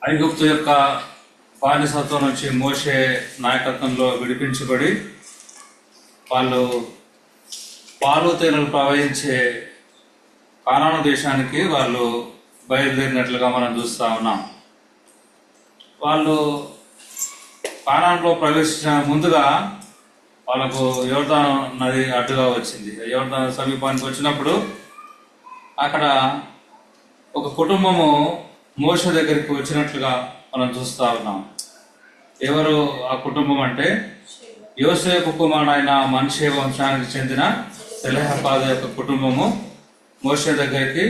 ఐగుప్తు యొక్క బానిసత్వం నుంచి మోషే నాయకత్వంలో విడిపించబడి వాళ్ళు పాలు తేనెలు ప్రవహించే కానాను దేశానికి వాళ్ళు బయలుదేరినట్లుగా మనం చూస్తూ ఉన్నాం. వాళ్ళు కానానులో ప్రవేశించిన ముందుగా వాళ్ళకు యోర్దాను నది అడ్డుగా వచ్చింది. యోర్దాను సమీపానికి వచ్చినప్పుడు అక్కడ ఒక కుటుంబము మోషే దగ్గరికి వచ్చినట్లుగా మనం చూస్తూ ఉన్నాం. ఎవరు ఆ కుటుంబం అంటే యోసేపు కుమారుడైన మనిషి వంశానికి చెందిన సెలెహపాదు యొక్క కుటుంబము మోషే దగ్గరికి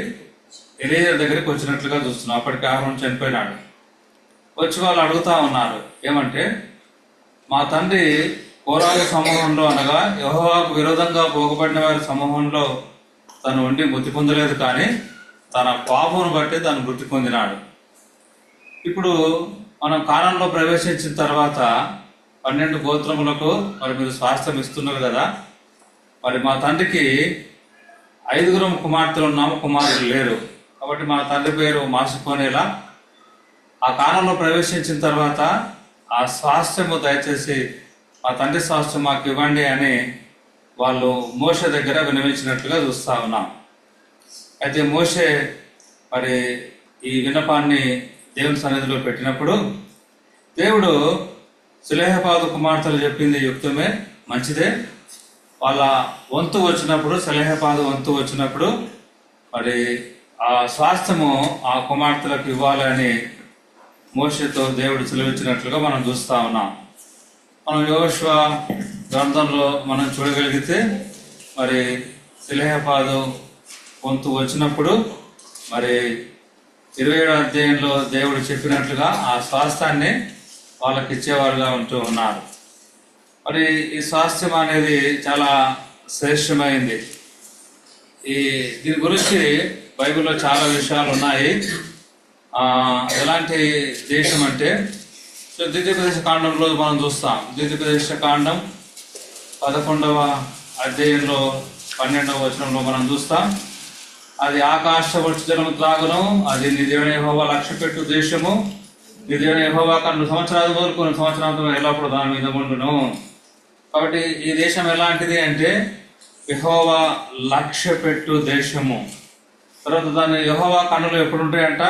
ఎలీయజర్ దగ్గరికి వచ్చినట్లుగా చూస్తున్నాం. అప్పటికి ఆహారం చనిపోయినాడు. వచ్చి వాళ్ళు అడుగుతా ఉన్నారు, ఏమంటే మా తండ్రి కోరాగు సమూహంలో అనగా యెహోవాకు విరోధంగా పోగబడిన వారి సమూహంలో తను ఉండి మృతి పొందలేదు, కానీ తన పాపమును బట్టి తను మృతి పొందినాడు. ఇప్పుడు మనం కానానులో ప్రవేశించిన తర్వాత 12 గోత్రములకు మరి మీరు స్వాస్థ్యం ఇస్తున్నారు కదా, మరి మా తండ్రికి 5 కుమార్తెలు ఉన్నాము, కుమారులు లేరు. కాబట్టి మా తండ్రి పేరు మార్చుకునేలా ఆ కాలంలో ప్రవేశించిన తర్వాత ఆ స్వాస్థ్యము దయచేసి మా తండ్రి స్వాస్థ్యం మాకు ఇవ్వండి అని వాళ్ళు మోషే దగ్గర విన్నవించినట్లుగా చూస్తా ఉన్నాం. అయితే మోషే మరి ఈ విన్నపాన్ని దేవుని సన్నిధిలో పెట్టినప్పుడు దేవుడు సెలెహపాదు కుమార్తెలు చెప్పింది యుక్తమే, మంచిదే. వాళ్ళ వంతు వచ్చినప్పుడు, సెలెహపాదు వంతు వచ్చినప్పుడు మరి ఆ స్వాస్థ్యము ఆ కుమార్తెలకు ఇవ్వాలని మోషేతో దేవుడు సెలవిచ్చినట్లుగా మనం చూస్తా ఉన్నాం. మనం యెహోషువ గ్రంథంలో మనం చూడగలిగితే మరి సెలెహపాదు వంతు వచ్చినప్పుడు మరి 27వ అధ్యాయంలో దేవుడు చెప్పినట్లుగా ఆ స్వాస్థ్యాన్ని వాళ్ళకి ఇచ్చేవారుగా ఉంటూ ఉన్నారు. మరి ఈ స్వాస్థ్యం అనేది చాలా శ్రేష్టమైంది. దీని గురించి బైబిల్లో చాలా విషయాలు ఉన్నాయి. ఎలాంటి దేశం అంటే ద్వితీయోపదేశ కాండంలో మనం చూస్తాం. ద్వితీయోపదేశ కాండం 11వ అధ్యాయంలో 12వ వచనంలో మనం చూస్తాం. అది ఆకాశ వర్షజలము త్రాగును, అది నీ దేవుని యెహోవా లక్ష్యపెట్టు దేశము, నీ దేవుని యెహోవా 2 సంవత్సరాల వరకు 2 సంవత్సరాలతో ఎల్లప్పుడు దాని మీద ఉండును. కాబట్టి ఈ దేశం ఎలాంటిది అంటే యెహోవా లక్ష్యపెట్టు దేశము. తర్వాత దాని యెహోవా కన్నులు ఎప్పుడు ఉంటాయంట?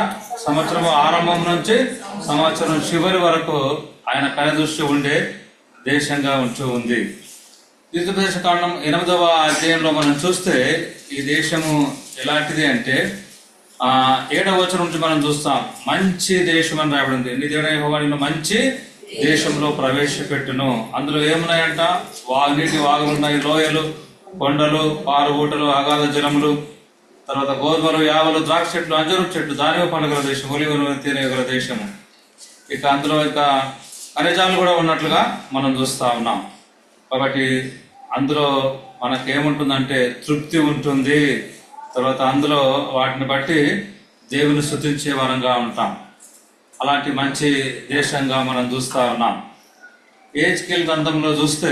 సంవత్సరం ఆరంభం నుంచి సంవత్సరం చివరి వరకు ఆయన కనుదృష్టి ఉండే దేశంగా ఉంటూ ఉంది. ద్వితీయోపదేశ కాండం 8వ అధ్యాయంలో మనం చూస్తే ఈ దేశము ఎలాంటిది అంటే 7వ వచనం నుంచి మనం చూస్తాం. మంచి దేశం అని రాయబడింది. నీ దేవుని యెహోవా నిన్ను మంచి దేశంలో ప్రవేశపెట్టును. అందులో ఏమున్నాయంట? నీటి వాగులు ఉన్నాయి, లోయలు, కొండలు, పారు ఊటలు, అగాధ జలములు, తర్వాత గోధుమలు, యావలు, ద్రాక్ష చెట్లు, అంజూరపు చెట్లు, దానివ పండుగల దేశం, ఒలివలు తేనెగల దేశము. ఇక అందులో ఇక ఖనిజాలు కూడా ఉన్నట్లుగా మనం చూస్తా ఉన్నాం. కాబట్టి అందులో మనకేముంటుందంటే తృప్తి ఉంటుంది. తర్వాత అందులో వాటిని బట్టి దేవుని స్తుతించే వరంగా ఉంటాం. అలాంటి మంచి దేశంగా మనం చూస్తా ఉన్నాం. యెహెజ్కేలు గ్రంథంలో చూస్తే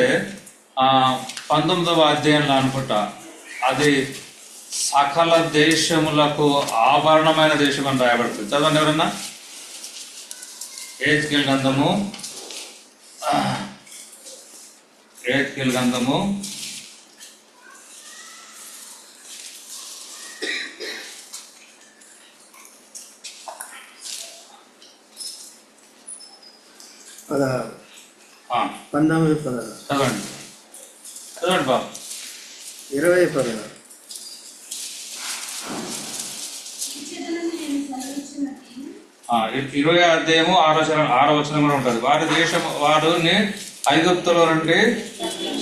19వ అధ్యాయంలో అనుకుంటా, అది సకల దేశములకు ఆభరణమైన దేశం అని రాయబడుతుంది. చదవండి ఎవరన్నా. యెహెజ్కేలు గ్రంథము 19 చదవండి బాబు. 20 20వ అధ్యాయము 6వ వచనం కూడా ఉంటుంది. వారిని ఐగుప్తులో నుండి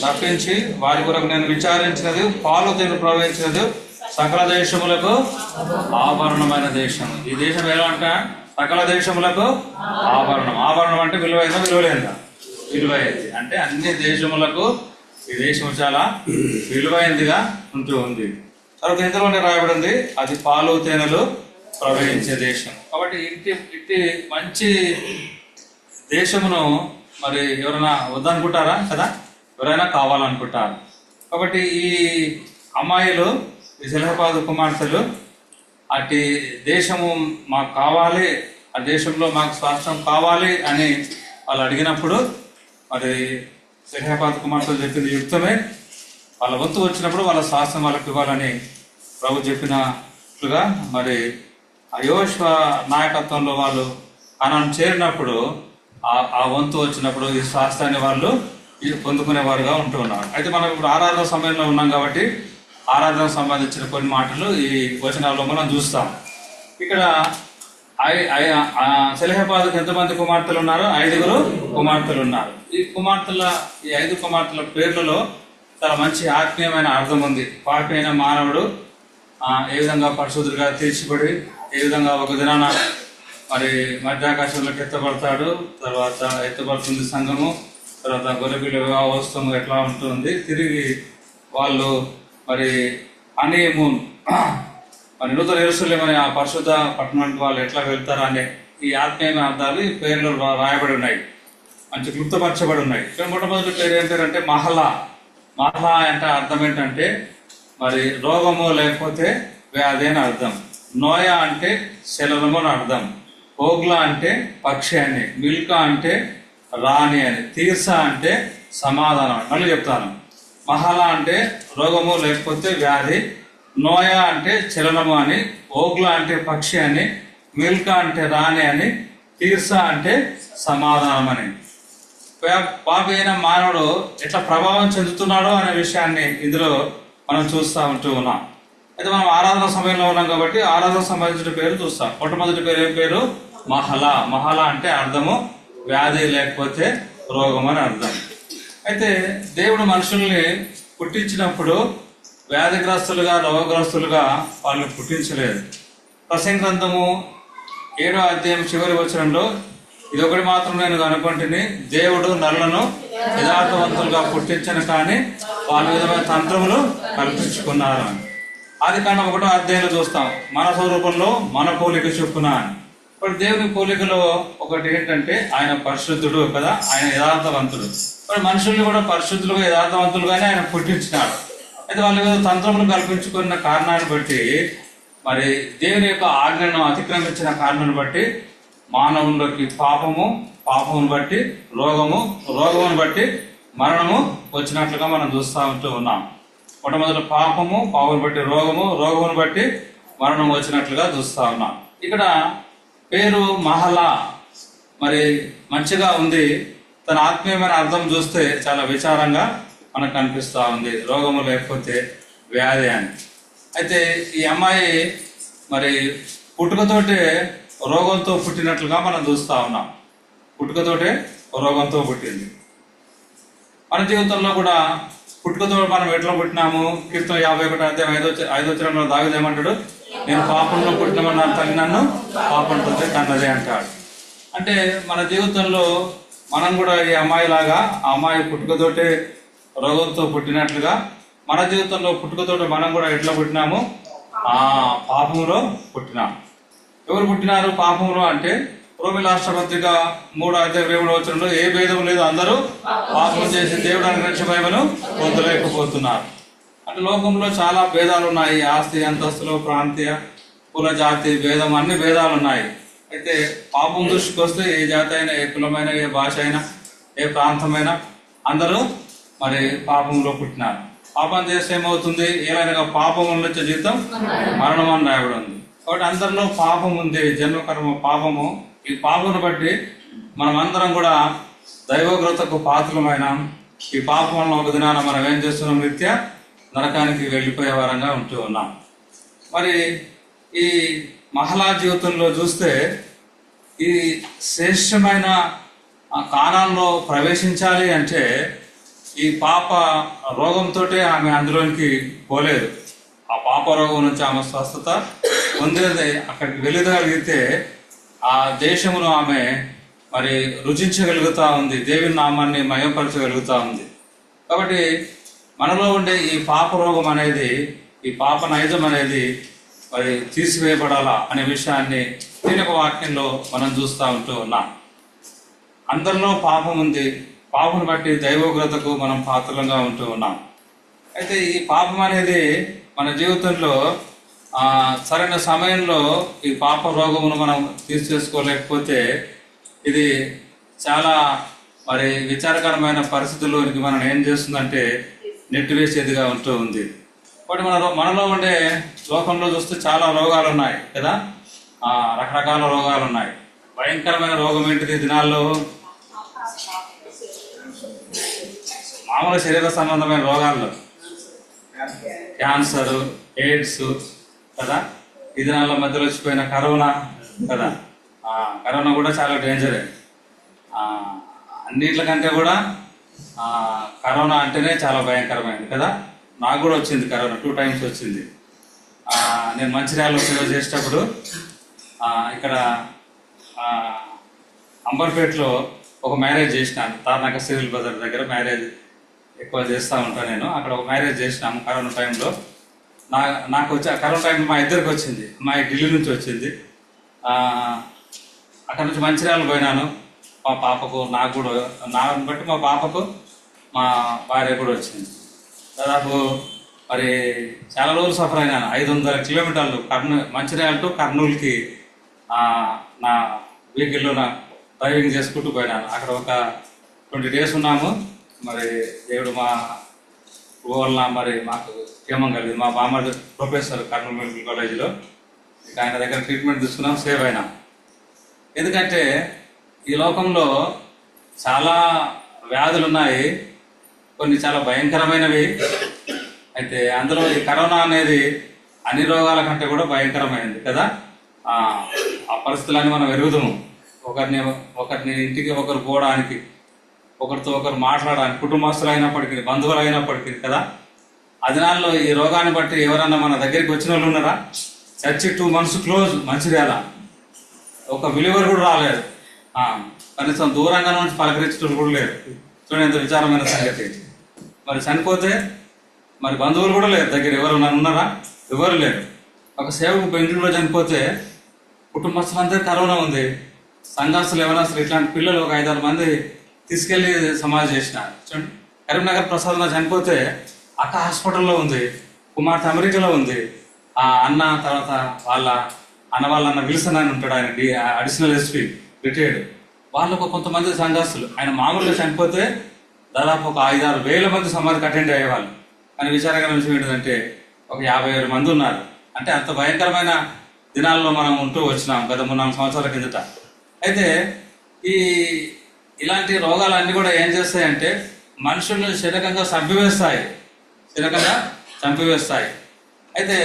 తప్పించి వారి కొరకు నేను విచారించినది, పాలు తేనెలు ప్రవహించినది, సకల దేశములకు ఆభరణమైన దేశం. ఈ దేశం ఎలా అంటే సకల దేశములకు ఆభరణం. ఆభరణం అంటే విలువైందా, విలువలేదా? విలువైంది. అంటే అన్ని దేశములకు ఈ దేశం చాలా విలువైనదిగా ఉంటూ ఉంది. తర్వాత ఇందులోనే రాయబడింది, అది పాలు తేనెలు ప్రవహించే దేశం. కాబట్టి ఇట్టి మంచి దేశమును మరి ఎవరైనా వద్దనుకుంటారా కదా? ఎవరైనా కావాలనుకుంటారు. కాబట్టి ఈ అమ్మాయిలు, ఈ సెలెహపాదు కుమార్తెలు అట్టి దేశము మాకు కావాలి ఆ దేశంలో మాకు స్వాస్థ్యం కావాలి అని వాళ్ళు అడిగినప్పుడు మరి సెలహాబాద్ కుమార్తెలు చెప్పింది యుక్తమే. వాళ్ళ వంతు వచ్చినప్పుడు వాళ్ళ స్వాస్థ్యం వాళ్ళకి ఇవ్వాలని ప్రభు చెప్పినట్లుగా మరి ఆ యోషువ నాయకత్వంలో వాళ్ళు కనాను చేరినప్పుడు ఆ వంతు వచ్చినప్పుడు ఈ స్వాస్థ్యాన్ని వాళ్ళు పొందుకునేవారుగా ఉంటూ ఉన్నారు. అయితే మనం ఇప్పుడు ఆరాధన సమయంలో ఉన్నాం కాబట్టి ఆరాధనకు సంబంధించిన కొన్ని మాటలు ఈ వచనాల్లో మనం చూస్తాం. ఇక్కడ సెలహాబాద్కు ఎంతమంది కుమార్తెలు ఉన్నారు? 5 కుమార్తెలు ఉన్నారు. ఈ 5 కుమార్తెల పేర్లలో చాలా మంచి ఆత్మీయమైన అర్థం ఉంది. పాపి అయిన మానవుడు ఏ విధంగా పరిశుద్ధుడిగా తీర్చిబడి ఏ విధంగా ఒక దినాన మరి మధ్యాకాశంలోకి ఎత్తబడతాడు, తర్వాత ఎత్తబడుతుంది సంఘము, తర్వాత గొర్రెపిల్ల వివాహోత్సవం ఎట్లా ఉంటుంది, తిరిగి వాళ్ళు మరి హనీమూన్ మరి నూతన యెరూషలేము అనే ఆ పరిశుద్ధ పట్టణానికి వాళ్ళు ఎట్లా వెళ్తారు అనే ఈ ఆత్మీయమైన అర్థాలు ఈ పేర్లు రాయబడి ఉన్నాయి, మంచి గుర్తుపరచబడి ఉన్నాయి. ఇక్కడ మొట్టమొదటి పేరు ఏం పేరు అంటే మహలా. మహలా అంటే అర్థం ఏంటంటే మరి రోగము లేకపోతే వ్యాధి అని అర్థం. నోయ అంటే శలనము అని అర్థం. ఓగ్లా అంటే పక్షి అని, మిల్కా అంటే రాణి అని, తీర్సా అంటే సమాధానం. మళ్ళీ చెప్తాను, మహలా అంటే రోగము లేకపోతే వ్యాధి, నోయ అంటే చలనము అని, ఓగ్లా అంటే పక్షి అని, మిల్కా అంటే రాణి అని, తీర్సా అంటే సమాధానం అని. పాపి అయిన మానవుడు ఎట్లా ప్రభావం చెందుతున్నాడో అనే విషయాన్ని ఇందులో మనం చూస్తూ ఉంటూ ఉన్నాం. అయితే మనం ఆరాధన సమయంలో ఉన్నాం కాబట్టి ఆరాధన సంబంధించిన పేరు చూస్తాం. మొట్టమొదటి పేరు ఏం పేరు? మహలా. మహలా అంటే అర్థము వ్యాధి లేకపోతే రోగం అని అర్థం. అయితే దేవుడు మనుషుల్ని పుట్టించినప్పుడు వ్యాధిగ్రస్తులుగా రోగగ్రస్తులుగా వాళ్ళని పుట్టించలేదు. ప్రసంగి గ్రంథము 7వ అధ్యాయం చివరి వచనంలో ఇదొకటి మాత్రం నేను కనుకుంటుని, దేవుడు నరులను యథార్థవంతులుగా పుట్టించను కానీ వాళ్ళ విధమైన తంత్రములు కల్పించుకున్నారు అని. ఆదికాండం 1వ అధ్యాయంలో చూస్తాం, మన స్వరూపంలో మన పోలిక చొప్పున అని. ఇప్పుడు దేవుని పోలికలో ఒకటి ఏంటంటే ఆయన పరిశుద్ధుడు కదా, ఆయన యథార్థవంతుడు. మరి మనుషుల్ని కూడా పరిశుద్ధులుగా యథార్థవంతులుగానే ఆయన పుట్టించినాడు. అయితే వాళ్ళ మీద తంత్రములు కల్పించుకున్న కారణాన్ని బట్టి మరి దేవుని యొక్క ఆజ్ఞను అతిక్రమించిన కారణాన్ని బట్టి మానవుల్లోకి పాపమును బట్టి రోగమును బట్టి మరణము వచ్చినట్లుగా మనం చూస్తూ ఉంటూ ఉన్నాం. మొట్టమొదటి పాపమును బట్టి రోగమును బట్టి మరణం వచ్చినట్లుగా చూస్తూ ఉన్నాం. ఇక్కడ పేరు మహలా మరి మంచిగా ఉంది. తన ఆత్మీయమైన అర్థం చూస్తే చాలా విచారంగా మనకు కనిపిస్తూ ఉంది, రోగము లేకపోతే వ్యాధి అని. అయితే ఈ అమ్మాయి మరి పుట్టుకతోటే రోగంతో పుట్టినట్లుగా మనం చూస్తూ ఉన్నాం. పుట్టుకతోటే రోగంతో పుట్టింది. మన జీవితంలో కూడా పుట్టుకతో మనం ఎట్లా పుట్టినాము? కీర్తన 51 అధ్యాయం 5వ వచనంలో దావీదేమంటాడు, నేను పాపంలో పుట్టిన నా తల్లి నన్ను పాపంతో కన్నదే అంటాడు. అంటే మన జీవితంలో మనం కూడా ఈ అమ్మాయిలాగా ఆ అమ్మాయి పుట్టుకతోటే రోగంతో పుట్టినట్లుగా మన జీవితంలో పుట్టుకతోటి మనం కూడా ఎట్లా పుట్టినాము? పాపంలో పుట్టినాము. ఎవరు పుట్టినారు పాపంలో అంటే? రోమి రాష్ట్రపత్రిక 3వ అధ్యాయం 7వ వచనంలో ఏ భేదం లేదు, అందరూ పాపం చేసి దేవుడు అనుగ్రహించిన మహిమను పొందలేకపోతున్నారు. అంటే లోకంలో చాలా భేదాలు ఉన్నాయి. ఆస్తి అంతస్తులు, ప్రాంతీయ, కుల, జాతి భేదం, అన్ని భేదాలు ఉన్నాయి. అయితే పాపం దృష్టికి వస్తే ఏ జాతి అయినా, ఏ కులమైనా, ఏ భాష అయినా, ఏ ప్రాంతమైనా అందరూ మరి పాపంలో పుట్టినారు. పాపం చేస్తే ఏమవుతుంది? ఏలైనా పాపం వచ్చే జీవితం మరణం అని రాయబడి ఉంది. కాబట్టి అందరిలో పాపం ఉంది, జన్మకర్మ పాపము. ఈ పాపమును బట్టి మనం అందరం కూడా దైవోగ్రతకు పాత్రలమైన ఈ పాపం వలన ఒక దినాన మనం ఏం చేస్తున్నాం? నిత్య నరకానికి వెళ్ళిపోయే వారంగా ఉంటూ ఉన్నాం. మరి ఈ మహలా జీవితంలో చూస్తే ఈ శ్రేష్టమైన కానాల్లో ప్రవేశించాలి అంటే ఈ పాప రోగంతో ఆమె అందులోనికి పోలేదు. ఆ పాప రోగం నుంచి ఆమె స్వస్థత పొందేది అక్కడికి వెళ్ళగలిగితే ఆ దేశమును ఆమె మరి రుచించగలుగుతా ఉంది, దేవుని నామాన్ని మయంపరచగలుగుతా ఉంది. కాబట్టి మనలో ఉండే ఈ పాప రోగం అనేది, ఈ పాప నైజం అనేది మరి తీసివేయబడాలా అనే విషయాన్ని దీని ఒక వాక్యంలో మనం చూస్తూ ఉంటూ ఉన్నాం. అందరిలో పాపం ఉంది, పాపను బట్టి దైవోగ్రతకు మనం పాత్రలంగా ఉంటూ ఉన్నాం. అయితే ఈ పాపం అనేది మన జీవితంలో సరైన సమయంలో ఈ పాప రోగమును మనం తీర్చేసుకోలేకపోతే ఇది చాలా మరి విచారకరమైన పరిస్థితుల్లోనికి మనం ఏం చేస్తుందంటే నెట్టివేసేదిగా ఉంటూ ఉంది. కాబట్టి మనలో ఉండే లోకంలో చూస్తే చాలా రోగాలు ఉన్నాయి కదా, రకరకాల రోగాలు ఉన్నాయి. భయంకరమైన రోగం ఏంటిది ఈ దినాల్లో? మామూలు శరీర సంబంధమైన రోగాల్లో క్యాన్సర్, ఎయిడ్స్ కదా, ఈ దినాల మధ్యలో వచ్చిపోయిన కరోనా కదా. కరోనా కూడా చాలా డేంజరే. అన్నిట్లకంటే కూడా కరోనా అంటేనే చాలా భయంకరమైనది కదా. నాకు కూడా వచ్చింది కరోనా, 2 times వచ్చింది. నేను మంచిర్యాలలో సేవ చేసేటప్పుడు ఇక్కడ అంబర్పేటలో ఒక మ్యారేజ్ చేసినాను. తార్నాక సివిల్ బజార్ దగ్గర మ్యారేజ్ ఎక్కువ చేస్తూ ఉంటాను నేను. అక్కడ ఒక మ్యారేజ్ చేసినాము కరోనా టైంలో. నాకు వచ్చి కరోనా టైంలో మా ఇద్దరికి వచ్చింది. మా ఢిల్లీ నుంచి వచ్చింది. అక్కడ నుంచి మంచిర్యాల పోయినాను. మా పాపకు, నాకు కూడా, నాని బట్టి మా పాపకు, మా భార్య కూడా వచ్చింది. దాదాపు మరి చాలా రోజులు సఫర్ అయినాను. 500 కిలోమీటర్లు మంచిర్యాల టు కర్నూలుకి నా వెహికల్లో డ్రైవింగ్ చేసుకుంటూ పోయినాను. అక్కడ ఒక 20 days ఉన్నాము. మరి దేవుడు మా వల్ల మరి మాకు క్షేమం కలిగింది. మా బామ్మడి ప్రొఫెసర్ కర్నూలు మెడికల్ కాలేజీలో, ఇక ఆయన దగ్గర ట్రీట్మెంట్ తీసుకున్నాం, సేవ్ అయినాం. ఎందుకంటే ఈ లోకంలో చాలా వ్యాధులు ఉన్నాయి, కొన్ని చాలా భయంకరమైనవి. అయితే అందులో ఈ కరోనా అనేది అన్ని రోగాల కంటే కూడా భయంకరమైనది కదా. ఆ పరిస్థితులన్నీ మనం ఎరుగుదాము. ఒకరిని ఇంటికి ఒకరు పోవడానికి, ఒకరితో ఒకరు మాట్లాడడానికి, కుటుంబస్తులు అయినప్పటికీ, బంధువులు అయినప్పటికీ కదా. ఆ దినాల్లో ఈ రోగాన్ని బట్టి ఎవరన్నా మన దగ్గరికి వచ్చిన వాళ్ళు ఉన్నారా? Church 2 months close Mancherial. ఒక విలువరు కూడా రాలేదు. కనీసం దూరంగా నుంచి పలకరించడం కూడా లేదు. చూడండి ఎంత విచారమైన సంగతి. మరి చనిపోతే మరి బంధువులు కూడా లేరు దగ్గర. ఎవరు ఉన్నారా? ఎవరు లేరు. ఒక సేవకు బెంగళూరులో చనిపోతే కుటుంబస్తులందరూ కరోనా ఉంది. సంఘాస్తులు ఎవరన్నా ఇట్లాంటి పిల్లలు ఒక 5-6 మంది తీసుకెళ్లి సమాధి చేసినారు. చూడండి, కరీంనగర్ ప్రసాద్లో చనిపోతే అక్క హాస్పిటల్లో ఉంది, కుమార్తె అమెరికాలో ఉంది. అన్న తర్వాత వాళ్ళ అన్న విల్సన్ అని ఉంటాడు, ఆయన అడిషనల్ ఎస్పీ రిటైర్డ్. వాళ్ళకు కొంతమంది సంఘాస్తులు, ఆయన మామూలుగా చనిపోతే దాదాపు ఒక 5-6 వేల మంది సమాధికి అటెండ్ అయ్యేవాళ్ళు. కానీ విచారకరమైన విషయం ఏంటంటే ఒక 57 మంది ఉన్నారు. అంటే అంత భయంకరమైన దినాల్లో మనం ఉంటూ వచ్చినాం గత 3-4 సంవత్సరాల కిందట. అయితే ఇలాంటి రోగాలన్నీ కూడా ఏం చేస్తాయంటే మనుషుల్ని శరీరకంగా చంపివేస్తాయి. అయితే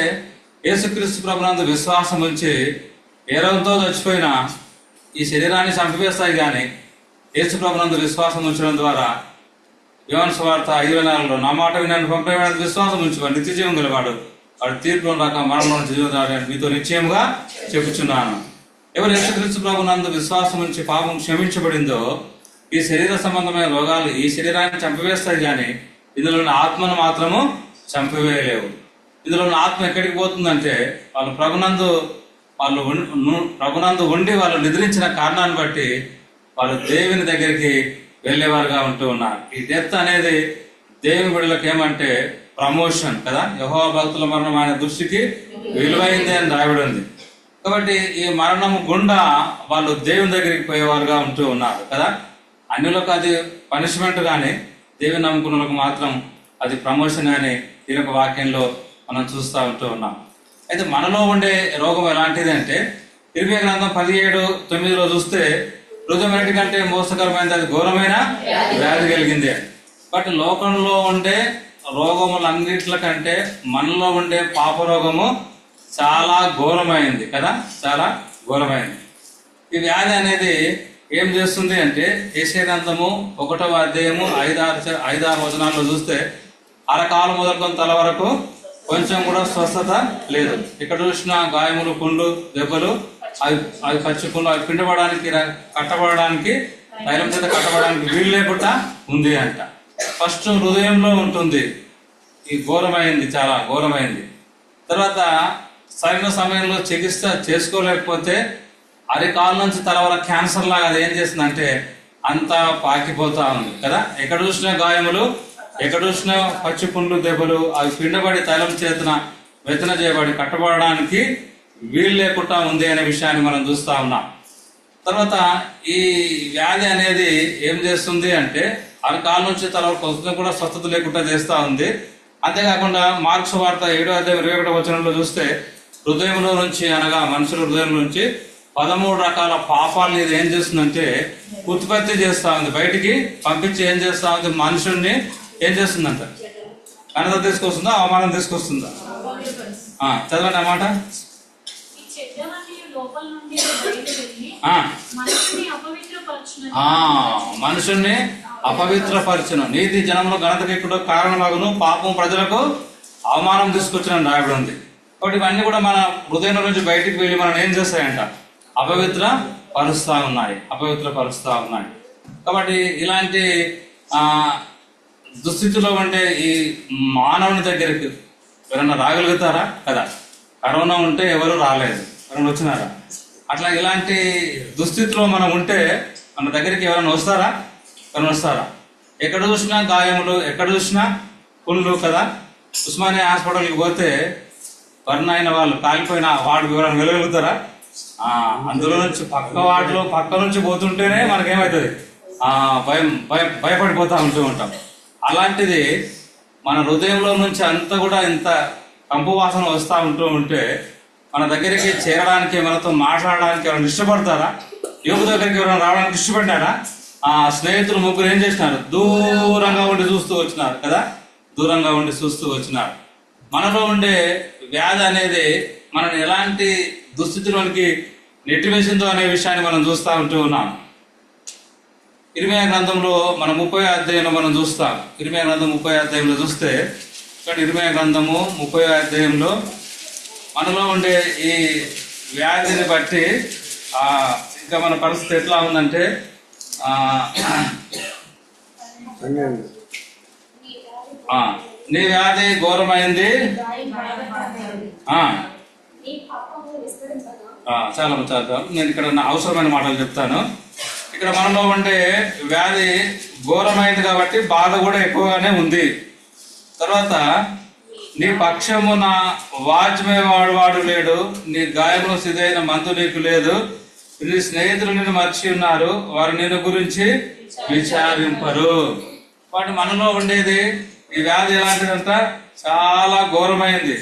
యేసుక్రీస్తు ప్రభునందు విశ్వాసం ఉంచి ఏ రోగంతో చచ్చిపోయినా ఈ శరీరాన్ని చంపివేస్తాయి. కానీ యేసు ప్రభునందు విశ్వాసం ఉంచడం ద్వారా యోహాను సువార్త 5:4లో నా మాట వినని పంపేవాడు విశ్వాసం ఉంచువాడు నిత్య జీవం గలవాడు, వాడు తీర్పులో రాక మరణంలో జీవితాడు మీతో నిశ్చయముగా చెప్పుచున్నాను. ఎవరు యేసుక్రీస్తు ప్రభునందు విశ్వాసం ఉంచి పాపం క్షమించబడిందో ఈ శరీర సంబంధమైన రోగాలు ఈ శరీరాన్ని చంపివేస్తాయి. కానీ ఇందులోని ఆత్మను మాత్రము చంపివేయలేవు. ఇందులోని ఆత్మ ఎక్కడికి పోతుందంటే వాళ్ళు ప్రభునందు ఉండి వాళ్ళు నిద్రించిన కారణాన్ని బట్టి వాళ్ళు దేవుని దగ్గరికి వెళ్ళేవారుగా ఉంటూ ఉన్నారు. ఈ డెత్ అనేది దేవుని బిడ్డలకు ఏమంటే ప్రమోషన్ కదా. యెహోవా భక్తుల మరణం ఆయన దృష్టికి విలువైంది అని రాయబడి ఉంది. కాబట్టి ఈ మరణము గుండా వాళ్ళు దేవుని దగ్గరికి పోయేవారుగా ఉంటూ ఉన్నారు కదా. అన్యులకు అది పనిష్మెంట్, కానీ దేవుని నమ్ముకున్నలకు మాత్రం అది ప్రమోషన్ అని ఈ యొక్క వాక్యంలో మనం చూస్తూ ఉంటూ ఉన్నాం. అయితే మనలో ఉండే రోగం ఎలాంటిది అంటే ఇర్మియా గ్రంథం 17:9 చూస్తే హృదయం కంటే మోసకరమైనది, అది ఘోరమైన వ్యాధి కలిగింది. బట్ లోకంలో ఉండే రోగములన్నిట్లకంటే మనలో ఉండే పాప రోగము చాలా ఘోరమైంది కదా, చాలా ఘోరమైంది. ఈ వ్యాధి అనేది ఏం చేస్తుంది అంటే యెషయా గ్రంథము 1వ అధ్యాయము 5-6 వచనాల్లో చూస్తే అరకాలు మొదలుకొని తల వరకు కొంచెం కూడా స్వస్థత లేదు. ఇక్కడ చూసిన గాయములు, పుండ్లు, దెబ్బలు, అవి పచ్చుకులు, అవి పిండబడడానికి కట్టబడడానికి తైలం చేత కట్టబడడానికి వీలు లేకుండా ఉంది అంట. ఫస్ట్ హృదయంలో ఉంటుంది. ఈ ఘోరమైంది, చాలా ఘోరమైంది. తర్వాత సరైన సమయంలో చికిత్స చేసుకోలేకపోతే అరికాల నుంచి తల వరకు క్యాన్సర్ లాగా అది ఏం చేస్తుందంటే అంతా పాకిపోతా ఉంది కదా. ఎక్కడ చూసిన గాయములు, ఎక్కడ చూసిన పచ్చి పుండ్లు, దెబ్బలు, అవి పిండబడి తైలం చేతన వెతన చేయబడి కట్టబడడానికి వీలు లేకుండా ఉంది అనే విషయాన్ని మనం చూస్తా ఉన్నాం. తర్వాత ఈ వ్యాధి అనేది ఏం చేస్తుంది అంటే అరకాల నుంచి తల కొంచెం కూడా స్వస్థత లేకుండా చేస్తూ ఉంది. అంతేకాకుండా మార్క్స్ వార్త 7:21 చూస్తే హృదయంలో నుంచి అనగా మనుషుల హృదయం నుంచి 13 రకాల పాపాలను ఇది ఏం చేస్తుందంటే ఉత్పత్తి చేస్తూ ఉంది, బయటికి పంపించి ఏం చేస్తూ ఉంది, మనుషుల్ని ఏం చేస్తుందంట, ఘనత తీసుకొస్తుందా, అవమానం తీసుకొస్తుందా? చదవండి అన్నమాట. మనుషుల్ని అపవిత్రపరచును, నీతి జనంలో ఘనతకి ఇక్కడ కారణమగును, పాపం ప్రజలకు అవమానం తీసుకొచ్చిన రాయబడి ఉంది. కాబట్టి ఇవన్నీ కూడా మన హృదయం నుంచి బయటికి వెళ్ళి మనం ఏం చేస్తాయంట, అపవిత్ర పరుస్తా ఉన్నాయి. కాబట్టి ఇలాంటి దుస్థితిలో ఉండే ఈ మానవుని దగ్గరికి ఎవరైనా రాగలుగుతారా? కదా, కరోనా ఉంటే ఎవరు రాలేదు, ఎవరైనా వచ్చినారా? అట్లా ఇలాంటి దుస్థితిలో మనం ఉంటే మన దగ్గరికి ఎవరైనా వస్తారా? ఎక్కడ చూసినా గాయములు, ఎక్కడ చూసినా పుళ్ళు కదా. ఉస్మానియా హాస్పిటల్కి పోతే బర్న్ అయిన వాళ్ళు, కాలిపోయిన వాడికి ఎవరైనా వెళ్ళగలుగుతారా? అందులో నుంచి పక్క నుంచి పోతుంటేనే మనకేమవుతుంది, భయపడిపోతూ ఉంటాం. అలాంటిది మన హృదయంలో నుంచి అంతా కూడా ఇంత కంపు వాసన వస్తూ ఉంటే మన దగ్గరికి చేరడానికి, మనతో మాట్లాడడానికి ఎవరైనా ఇష్టపడతారా? యువత దగ్గరికి ఎవరైనా రావడానికి ఇష్టపడ్డారా? స్నేహితులు ముగ్గురు ఏం చేసినారు, దూరంగా ఉండి చూస్తూ వచ్చినారు కదా, మనలో ఉండే వ్యాధి అనేది మనని ఎలాంటి దుస్థితిలోనికి నెట్టివేసిందో అనే విషయాన్ని మనం చూస్తూ ఉన్నాం. ఇర్మియా గ్రంథంలో మన 30వ అధ్యాయంలో మనం చూస్తాం. ఇర్మియా గ్రంథం 30వ అధ్యాయంలో చూస్తే ఇక్కడ ఇర్మియా గ్రంథము 30వ అధ్యాయంలో మనలో ఉండే ఈ వ్యాధిని బట్టి ఇంకా మన పరిస్థితి ఎట్లా ఉందంటే, నీ వ్యాధి ఘోరమైంది. చాలా నేను ఇక్కడ అవసరమైన మాటలు చెప్తాను. ఇక్కడ మనలో ఉండే వ్యాధి ఘోరమైంది కాబట్టి బాధ కూడా ఎక్కువగానే ఉంది. తర్వాత నీ పక్షమున వాజ్మే వాడు లేడు, నీ గాయములో సిద్ధైన మందు నీకు లేదు, నీ స్నేహితులు నిన్ను మర్చి ఉన్నారు, వారు నిన్ను గురించి విచారింపరు. వాటి మనలో ఉండేది ఈ వ్యాధి ఎలాంటిదంట, చాలా ఘోరమైంది.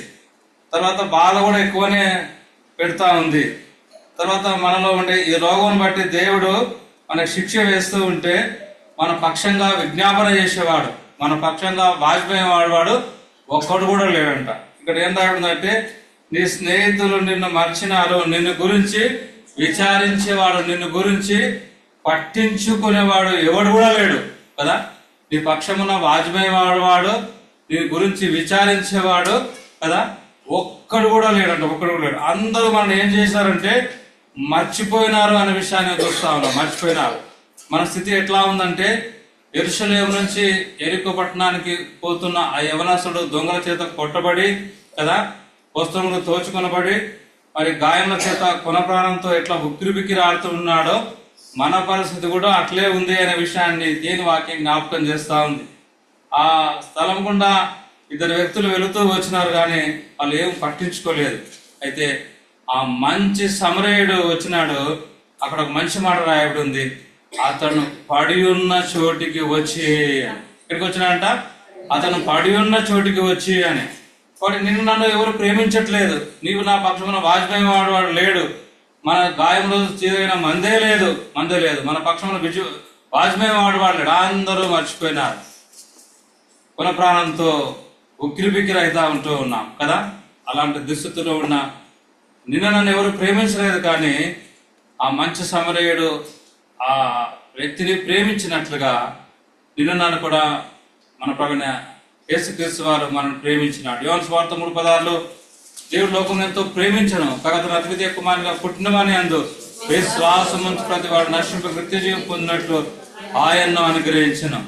తర్వాత బాధ కూడా ఎక్కువనే పెడతా ఉంది. తర్వాత మనలో ఉండే ఈ రోగం బట్టి దేవుడు మనకు శిక్ష వేస్తూ ఉంటే మన పక్షంగా విజ్ఞాపన చేసేవాడు, మన పక్షంగా వాజ్పేయి వాడు ఒక్కడు కూడా లేడంట. ఇక్కడ ఏం రాయబడిందంటే, నీ స్నేహితులు నిన్ను మర్చినారు, నిన్ను గురించి విచారించేవాడు, నిన్ను గురించి పట్టించుకునేవాడు ఎవడు కూడా లేడు కదా. నీ పక్షమున వాజ్పేయి వాడు, నీ గురించి విచారించేవాడు కదా, ఒక్కడు కూడా లేడంట. అందరూ మనం ఏం చేశారంటే మర్చిపోయినారు అనే విషయాన్ని చూస్తా ఉన్నాం. మర్చిపోయినారు. మన స్థితి ఎట్లా ఉందంటే, యెరూషలేము నుంచి యెరికో పట్టణానికి పోతున్న ఆ యవనస్తుడు దొంగల చేత కొట్టబడి కదా, వస్త్రములు తోచుకొనబడి, మరి గాయముల చేత కొన ప్రాణంతో ఎట్లా ఉక్కిరిబిక్కిరి ఆడుతూ ఉన్నాడో మన పరిస్థితి కూడా అట్లే ఉంది అనే విషయాన్ని దేని వాక్యం జ్ఞాపకం చేస్తా ఉంది. ఆ స్థలం గుండా 2 వ్యక్తులు వెళుతూ వచ్చినారు, కానీ వాళ్ళు ఏం పట్టించుకోలేదు. అయితే ఆ మంచి సమరయుడు వచ్చినాడు. అక్కడ ఒక మంచి మాట రాయబడి ఉంది, అతను పడి ఉన్న చోటికి వచ్చి. ఇక్కడికి వచ్చినాడంట, అతను పడి ఉన్న చోటికి వచ్చి అని. వాడు నిన్ను నన్ను ఎవరు ప్రేమించట్లేదు, నీవు నా పక్షమున వాజ్పేయి వాడు లేడు, మన గాయంలో చేదైన మందే లేదు, మన పక్షమున వాజ్పేయి వాడు లేడు. అందరూ మర్చిపోయినారు. కుల ప్రాణంతో ఉక్కిరిబిక్కిరి అవుతా ఉంటూ ఉన్నాం కదా. అలాంటి దుస్థితిలో ఉన్న నిన్న నన్ను ఎవరు ప్రేమించలేదు, కానీ ఆ మంచి సమరయుడు ఆ వ్యక్తిని ప్రేమించినట్లుగా నిన్న నన్ను కూడా మన ప్రభువైన యేసుక్రీస్తు వారు మనల్ని ప్రేమించినాడు. యోహాను సువార్త 3:16 దేవుడు లోకం ఎంతో ప్రేమించను, కాగా అద్వితీయ కుమారునిగా పుట్టినవాని అందు విశ్వాసముంచు ప్రతి వాడు నశింప నిత్యజీవం పొందినట్లు ఆయన్ను అనుగ్రహించను.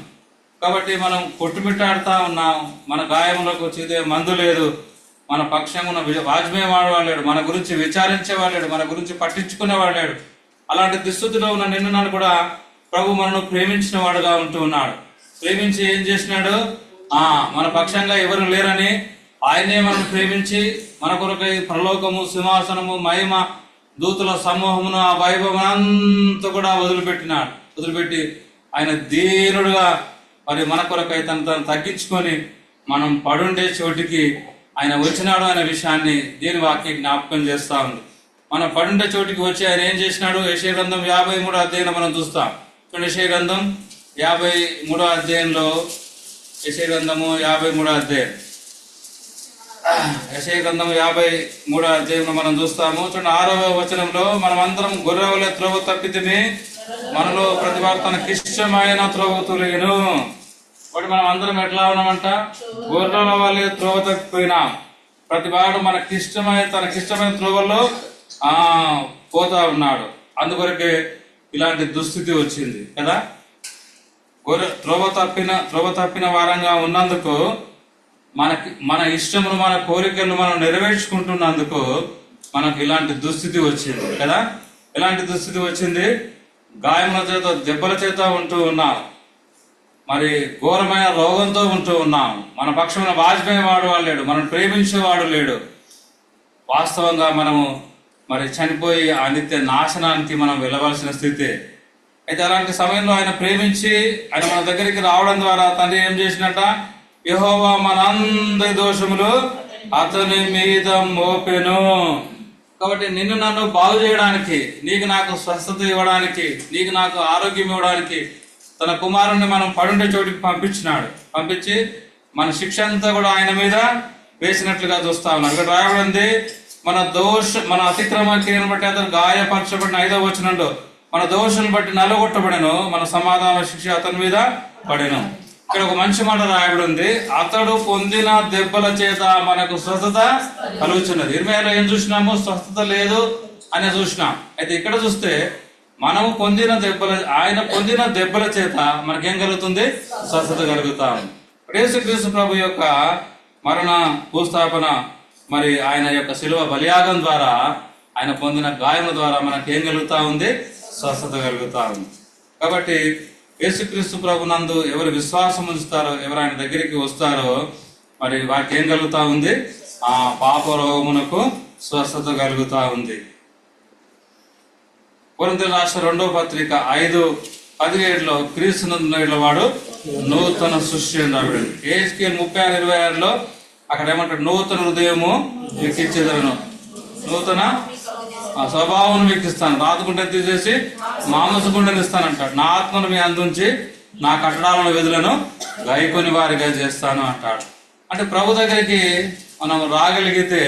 కాబట్టి మనం కొట్టుమిట్టాడుతా ఉన్నాం, మన గాయంలోకి వచ్చేదే మందు లేదు, మన పక్షంగా వాజ్పేయి వాడలేడు, మన గురించి విచారించేవాడు, మన గురించి పట్టించుకునేవాడు. అలాంటి దుస్థితిలో ఉన్న నిన్ను నన్ను కూడా ప్రభు మనను ప్రేమించిన వాడుగా ఉంటూ ఉన్నాడు. ప్రేమించి ఏం చేసినాడు, మన పక్షంగా ఎవరు లేరని ఆయనే మనం ప్రేమించి మన కొరకై పరలోకము, సింహాసనము, మహిమ, దూతుల సమూహమును, ఆ వైభవం అంతా కూడా వదిలిపెట్టి ఆయన దీనుడుగా మరి మన కొరకై తను తగ్గించుకొని మనం పడుండే చోటికి ఆయన వచ్చినాడు అనే విషయాన్ని దీని వాక్యం జ్ఞాపకం చేస్తా ఉంది. మనం పడుండే చోటికి వచ్చి ఆయన ఏం చేసినాడు? యెషయా గ్రంథం 53వ అధ్యాయంలో మనం చూస్తాం. చూడండి, యెషయా గ్రంథం 53వ అధ్యాయంలో, యెషయా గ్రంథము 53వ అధ్యాయం, యెషయా గ్రంథం 53వ అధ్యాయంలో మనం చూస్తాము. చూడండి, 6వ వచనంలో, మనం అందరం గొర్రెవలే త్రోవ తప్పితిమి, మనలో ప్రతివాడు తనకిష్టమైన త్రోవ తొలగిను. కాబట్టి మనం అందరం ఎట్లా ఉన్నామంట? గొర్రెల వలె త్రోవ తప్పిపోయినాం. ప్రతివాడు తనకిష్టమైన త్రోవల్లో పోతా ఉన్నాడు. అందుకొరకే ఇలాంటి దుస్థితి వచ్చింది కదా. త్రోవ తప్పిన వారంగా ఉన్నందుకు, మన ఇష్టమును, మన కోరికలను మనం నెరవేర్చుకుంటున్నందుకు మనకు ఇలాంటి దుస్థితి వచ్చింది కదా. ఎలాంటి దుస్థితి వచ్చింది? గాయముల చేత, దెబ్బల చేత ఉంటూ ఉన్నాం. మరి ఘోరమైన రోగంతో ఉంటూ ఉన్నాం. మన పక్షమైన వాజ్పేయవాడు లేడు, మనం ప్రేమించేవాడు లేడు. వాస్తవంగా మనము మరి చనిపోయి ఆ నిత్య నాశనానికి మనం వెళ్ళవలసిన స్థితి. అయితే అలాంటి సమయంలో ఆయన ప్రేమించి ఆయన మన దగ్గరికి రావడం ద్వారా తండ్రి ఏం చేసినట్ట? యెహోవా మనందరి దోషములు అతని మీద మోపెను. కాబట్టి నిన్ను నన్ను బాగు చేయడానికి, నీకు నాకు స్వస్థత ఇవ్వడానికి, నీకు నాకు ఆరోగ్యం ఇవ్వడానికి తన కుమారుణ్ణి మనం పడుండే చోటికి పంపించి మన శిక్ష అంతా కూడా ఆయన మీద వేసినట్లుగా చూస్తా ఉన్నాడు. ఇక్కడ రాయబడింది, మన అతిక్రమ క్రియను బట్టి అతను గాయపరచబడిన 5వ వచనంలో, మన దోషులను బట్టి నలుగొట్టబడెను, మన సమాధాన శిక్ష అతని మీద పడెను. ఇక్కడ ఒక మంచి మాట రాయబడి ఉంది, అతడు పొందిన దెబ్బల చేత మనకు స్వస్థత కలుగుతున్నది. 20లో ఏం చూసినాము? స్వస్థత లేదు అని చూసినాం. అయితే ఇక్కడ చూస్తే మనము ఆయన పొందిన దెబ్బల చేత మనకేం కలుగుతుంది? స్వస్థత కలుగుతాం. యేసుక్రీస్తు ప్రభు యొక్క మరణ, భూస్థాపన, మరి ఆయన యొక్క శిలువ బలియాగం ద్వారా, ఆయన పొందిన గాయముల ద్వారా మనకేం కలుగుతా ఉంది? స్వస్థత కలుగుతా ఉంది. కాబట్టి యేసుక్రీస్తు ప్రభు నందు ఎవరు విశ్వాసం ఉంచుతారో, ఎవరు ఆయన దగ్గరికి వస్తారో, మరి వారికి ఏం కలుగుతా ఉంది? ఆ పాప రోగమునకు స్వస్థత కలుగుతా ఉంది. కొరింథీయుల రాసిన 2వ పత్రిక 5:17లో, క్రీస్తు నందు వాడు నూతన సృష్టి అని రాబడింది. ఎహెజ్కేలు 36:26లో అక్కడ ఏమంటాడు? నూతన హృదయము మీకు ఇచ్చేదను, నూతన స్వభావం మీకు ఇస్తాను, రాతకుంటే తీసేసి మాంస గుండెని ఇస్తానంటాడు. నా ఆత్మను మీ అందుంచి నా కట్టడాలను విధులను గైకొని వారిగా చేస్తాను అంటాడు. అంటే ప్రభు దగ్గరికి మనం రాగలిగితే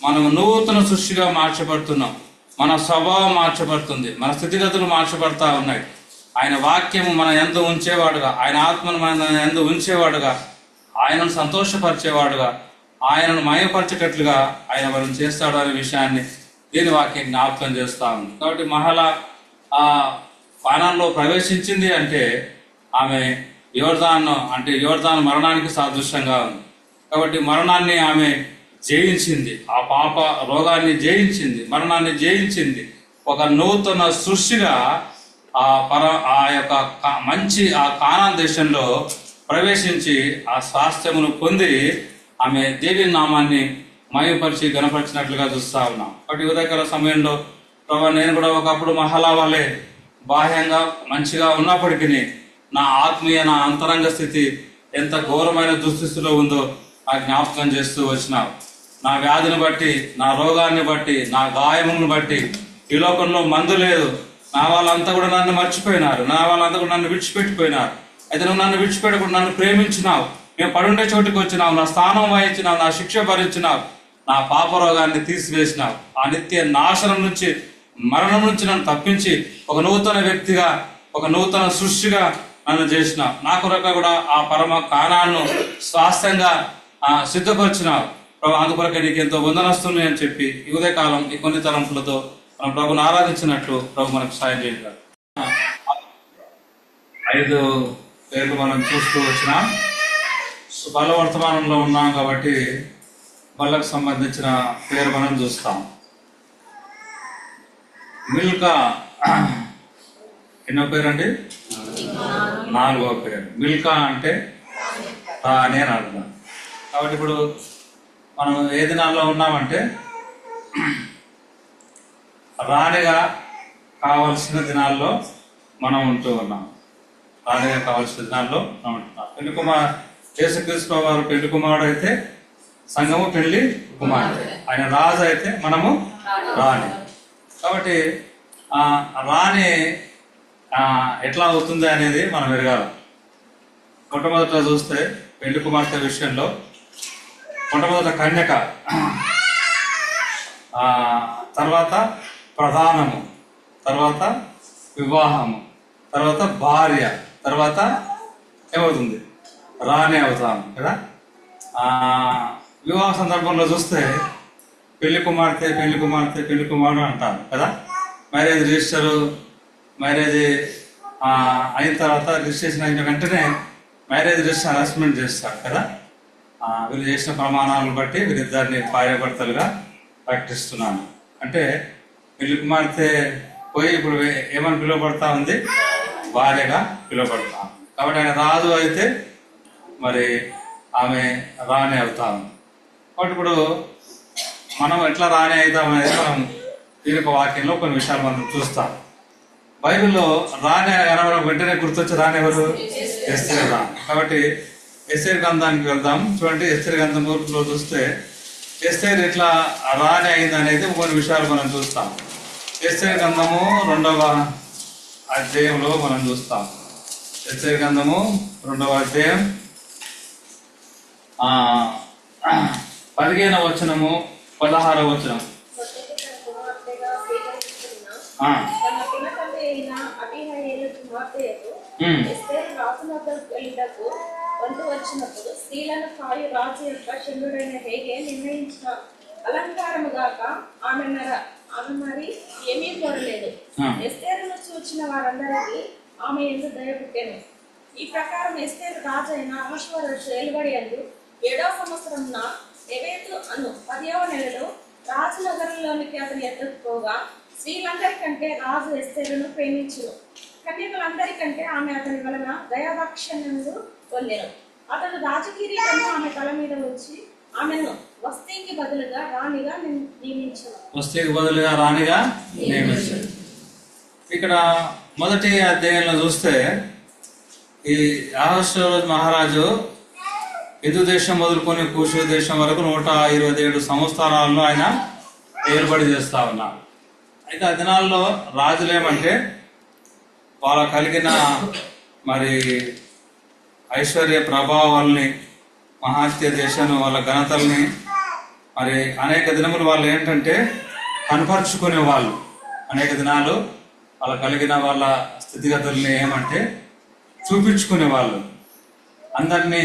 మనం నూతన సృష్టిగా మార్చబడుతున్నాం. మన స్వభావం మార్చబడుతుంది, మన స్థితిగతులు మార్చబడతా ఉన్నాయి. ఆయన వాక్యము మన యందు ఉంచేవాడుగా, ఆయన ఆత్మను మన యందు ఉంచేవాడుగా, ఆయనను సంతోషపరిచేవాడుగా, ఆయనను మయపరచేటట్లుగా ఆయన మనం చేస్తాడు అనే విషయాన్ని దీని వాక్యం జ్ఞాపకం చేస్తా ఉంది. కాబట్టి మహిళ ఆ పానంలో ప్రవేశించింది అంటే ఆమె యోర్దాను మరణానికి సాదృశ్యంగా ఉంది. కాబట్టి మరణాన్ని ఆమె జయించింది, ఆ పాప రోగాన్ని జయించింది, మరణాన్ని జయించింది. ఒక నూతన సృష్టిగా ఆ యొక్క మంచి ఆ కానాన్ దేశంలో ప్రవేశించి ఆ స్వాస్థ్యమును పొంది ఆమె దేవి నామాన్ని మహిమపరిచి గణపరిచినట్లుగా చూస్తా ఉన్నాం. కాబట్టి ఉదయకాల సమయంలో ప్రభు, నేను కూడా ఒకప్పుడు మహిళా వాళ్ళే బాహ్యంగా మంచిగా ఉన్నప్పటికీ నా ఆత్మీయ, నా అంతరంగ స్థితి ఎంత ఘోరమైన దుస్థితిలో ఉందో ఆ జ్ఞాపకం చేస్తూ వచ్చినావు. నా వ్యాధిని బట్టి, నా రోగాన్ని బట్టి, నా గాయములను బట్టి ఈ లోకంలో మందు లేదు. నా వాళ్ళంతా కూడా నన్ను మర్చిపోయినారు, నా వాళ్ళంతా కూడా నన్ను విడిచిపెట్టిపోయినారు. అయితే నువ్వు నన్ను విడిచిపెట్టకుండా నన్ను ప్రేమించినావు, మేము పడుండే చోటుకి వచ్చినావు, నా స్థానం వహించినావు, నా శిక్ష భరించినావు, నా పాప రోగాన్ని తీసివేసినావు. ఆ నిత్య నాశనం నుంచి, మరణం నుంచి నన్ను తప్పించి ఒక నూతన వ్యక్తిగా, ఒక నూతన సృష్టిగా నన్ను చేసినావు. నా కొరకు కూడా ఆ పరమ కానాన్ని స్వాస్థ్యంగా సిద్ధపరిచినావు. ప్రభు, అందుకొరకే నీకు ఎంతో వందనస్తుంది అని చెప్పి ఈ ఉదయకాలం ఈ కొన్ని తలంపులతో మనం ప్రభుని ఆరాధించినట్లు ప్రభు మనకు సాయం చేయాలి. 5 పేర్లు మనం చూస్తూ వచ్చినాం. బల వర్తమానంలో ఉన్నాం కాబట్టి బల్లకు సంబంధించిన పేరు మనం చూస్తాం. మిల్కా ఎన్నో పేరు అండి? 4వ పేరు. మిల్కా అంటే నేను అర్థం. కాబట్టి ఇప్పుడు మనం ఏ దినాల్లో ఉన్నామంటే రాణిగా కావలసిన దినాల్లో మనం ఉంటూ ఉన్నాం. రాణిగా కావలసిన దినాల్లో మనం ఉంటున్నాం. పెళ్లి కుమార్ యేసుక్రీస్తు వారు పెళ్లి కుమారుడు అయితే సంఘము పెళ్లి కుమారుడు. ఆయన రాజు అయితే మనము రాణి. కాబట్టి రాణి ఎట్లా అవుతుంది అనేది మనం ఎరగాలి. మొట్టమొదట చూస్తే పెళ్లి కుమార్తె విషయంలో మొట్టమొదట కన్యక, తర్వాత ప్రధానము, తర్వాత వివాహము, తర్వాత భార్య, తర్వాత ఏమవుతుంది రాణి అవుతాము కదా. వివాహ సందర్భంలో చూస్తే పెళ్లి కుమార్తె పెళ్లి కుమార్తె పెళ్లి కుమారుడు అంటారు కదా. మ్యారేజ్ రిజిస్టర్ మ్యారేజ్ అయిన తర్వాత రిజిస్ట్రేషన్ అయిన వెంటనే మ్యారేజ్ రిజిస్టర్ అనౌన్స్మెంట్ చేస్తారు కదా. వీళ్ళు చేసిన ప్రమాణాలను బట్టి వీరిద్దరిని భార్యాభర్తలుగా ప్రకటిస్తున్నాను అంటే పెళ్లి కుమార్తె పోయి ఇప్పుడు ఏమని పిలువబడతా ఉంది, భార్యగా పిలువబడతా. కాబట్టి ఆయన రాజు అయితే మరి ఆమె రాణి అవుతాము. కాబట్టి ఇప్పుడు మనం ఎట్లా రాణి అవుతాం అనేది మనం దీని యొక్క వాక్యంలో కొన్ని విషయాలు మనం చూస్తాం. బైబిల్లో రాణి అనగా వెంటనే గుర్తొచ్చే రాణి ఎవరు? ఎస్తేరు రాణి. కాబట్టి ఎస్తేరు గ్రంథానికి వెళ్దాం. చూడండి, ఎస్తేరు గ్రంథంలో చూస్తే ఎస్తేరు ఎట్లా రాణి అయింది అనేది కొన్ని విషయాలు మనం చూస్తాం. ఎస్తేరు గ్రంథము 2వ అధ్యాయంలో మనం చూస్తాం. ఎస్తేరు గ్రంథము 2వ అధ్యాయం 15వ వచనము 16వ వచనం. వచ్చినప్పుడు స్త్రీలను కాయు రాజు యొక్క చంద్రుడైన హేగే నిర్ణయించిన అలంకారము గాక ఆమె మరి ఏమీ కోరలేదు. ఎస్తేరును చూచిన వారందరికీ ఆమె ఎందుకు దయపుట్టెను. ఈ ప్రకారం ఎస్తేరు రాజు అయిన అహష్వేరోషు ఏలుబడి యందు 7వ సంవత్సరమున నెబెతు అను 10వ నెలలో రాజు నగరంలోనికి అతను ఎత్తుకుపోగా స్త్రీలందరికంటే రాజు ఎస్తేరును ప్రేమించును. కన్యకలందరికంటే ఆమె అతని వలన దయాదాక్షిణ్యములు పొందెను. అతడు రాజకిరీటము ఆమె తల మీద ఉంచి ఆమెను వస్తీకి బదులుగా రాణిగా నియమించాడు. వస్తీకి బదులుగా రాణిగా నియమించాడు. ఇక్కడ మొదటి అధ్యాయంలో చూస్తే ఈ అహష్వేరోషు మహారాజు హిందూ దేశం మొదలుకొని కూషు దేశం వరకు 127 సంవత్సరాల్లో ఆయన ఏర్పడి చేస్తా ఉన్నారు. అయితే ఆ దినాల్లో రాజులేమంటే వాళ్ళ కలిగిన మరి ఐశ్వర్య ప్రభావాల్ని, మహాత్య దేశాన్ని, వాళ్ళ ఘనతల్ని మరి అనేక దినములు వాళ్ళు ఏంటంటే కనపరుచుకునే వాళ్ళు. అనేక దినాలు వాళ్ళ కలిగిన వాళ్ళ స్థితిగతుల్ని ఏమంటే చూపించుకునే వాళ్ళు, అందరినీ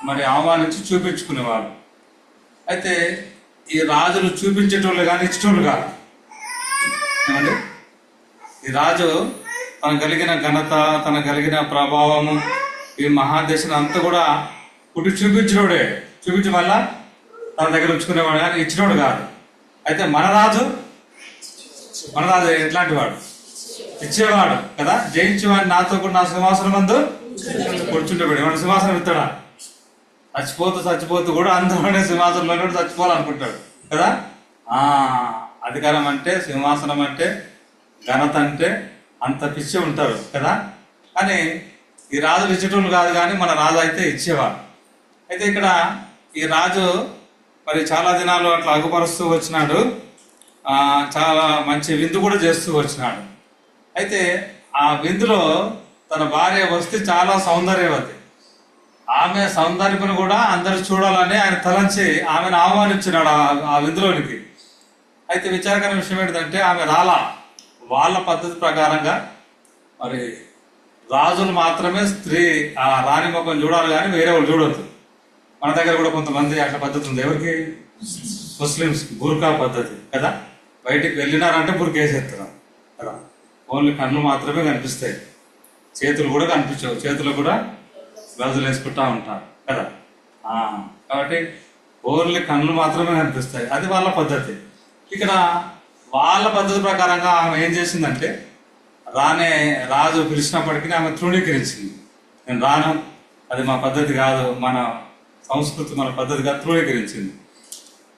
మరి ఆహ్వానించి చూపించుకునేవాళ్ళు. అయితే ఈ రాజులు చూపించేటోళ్ళు కానీ ఇచ్చేటోళ్ళు కాదు. ఏమండి, ఈ రాజు తన కలిగిన ఘనత, తన కలిగిన ప్రభావము, ఈ మహాదేశం అంతా కూడా పుట్టి చూపించినోడే. చూపించి మళ్ళా తన దగ్గర ఉంచుకునేవాడు కానీ ఇచ్చినోడు కాదు. అయితే మన రాజు ఎట్లాంటి వాడు? ఇచ్చేవాడు కదా. జయించేవాడు నాతో కూడా నా సింహాసనం మందు కూర్చుంటేవాడు. ఏమన్నా సింహాసనం ఇస్తాడా? చచ్చిపోతూ కూడా అందరూ సింహాసనంలో చచ్చిపోవాలనుకుంటాడు కదా. అధికారం అంటే, సింహాసనం అంటే, ఘనత అంటే అంత పిచ్చి ఉంటారు కదా. కానీ ఈ రాజులు ఇచ్చేటోళ్ళు కాదు, కానీ మన రాజు అయితే ఇచ్చేవాడు. అయితే ఇక్కడ ఈ రాజు మరి చాలా దినాలు అట్లా అగుపరుస్తూ వచ్చినాడు. చాలా మంచి విందు కూడా చేస్తూ వచ్చినాడు. అయితే ఆ విందులో తన భార్య వస్తే చాలా సౌందర్యవతి. ఆమె సౌందర్యమును కూడా అందరు చూడాలని ఆయన తలంచి ఆమెను ఆహ్వానించినాడు ఆ విందులోనికి. అయితే విచారకరమైన విషయం ఏంటంటే ఆమె రాలా. వాళ్ళ పద్ధతి ప్రకారంగా మరి రాజులు మాత్రమే స్త్రీ ఆ రాణి ముఖం చూడాలి, కానీ వేరే వాళ్ళు చూడవద్దు. మన దగ్గర కూడా కొంతమంది అట్లా పద్ధతి ఉంది. ఎవరికి? ముస్లిమ్స్ బుర్కా పద్ధతి కదా. బయటికి వెళ్ళినారంటే బుర్కా వేసేస్తున్నారు కదా. ఓన్లీ కళ్ళు మాత్రమే కనిపిస్తాయి, చేతులు కూడా కనిపించవు. చేతులు కూడా గాజులు వేసుకుంటా ఉంటారు కదా. కాబట్టి ఓన్లీ కళ్ళు మాత్రమే కనిపిస్తాయి. అది వాళ్ళ పద్ధతి. ఇక్కడ వాళ్ళ పద్ధతి ప్రకారంగా ఆమె ఏం చేసిందంటే, రాజు పిలిచినప్పటికీ ఆమె తృణీకరించింది. నేను రాను, అది మా పద్ధతి కాదు, మన సంస్కృతి, మన పద్ధతి కాదు, తృణీకరించింది.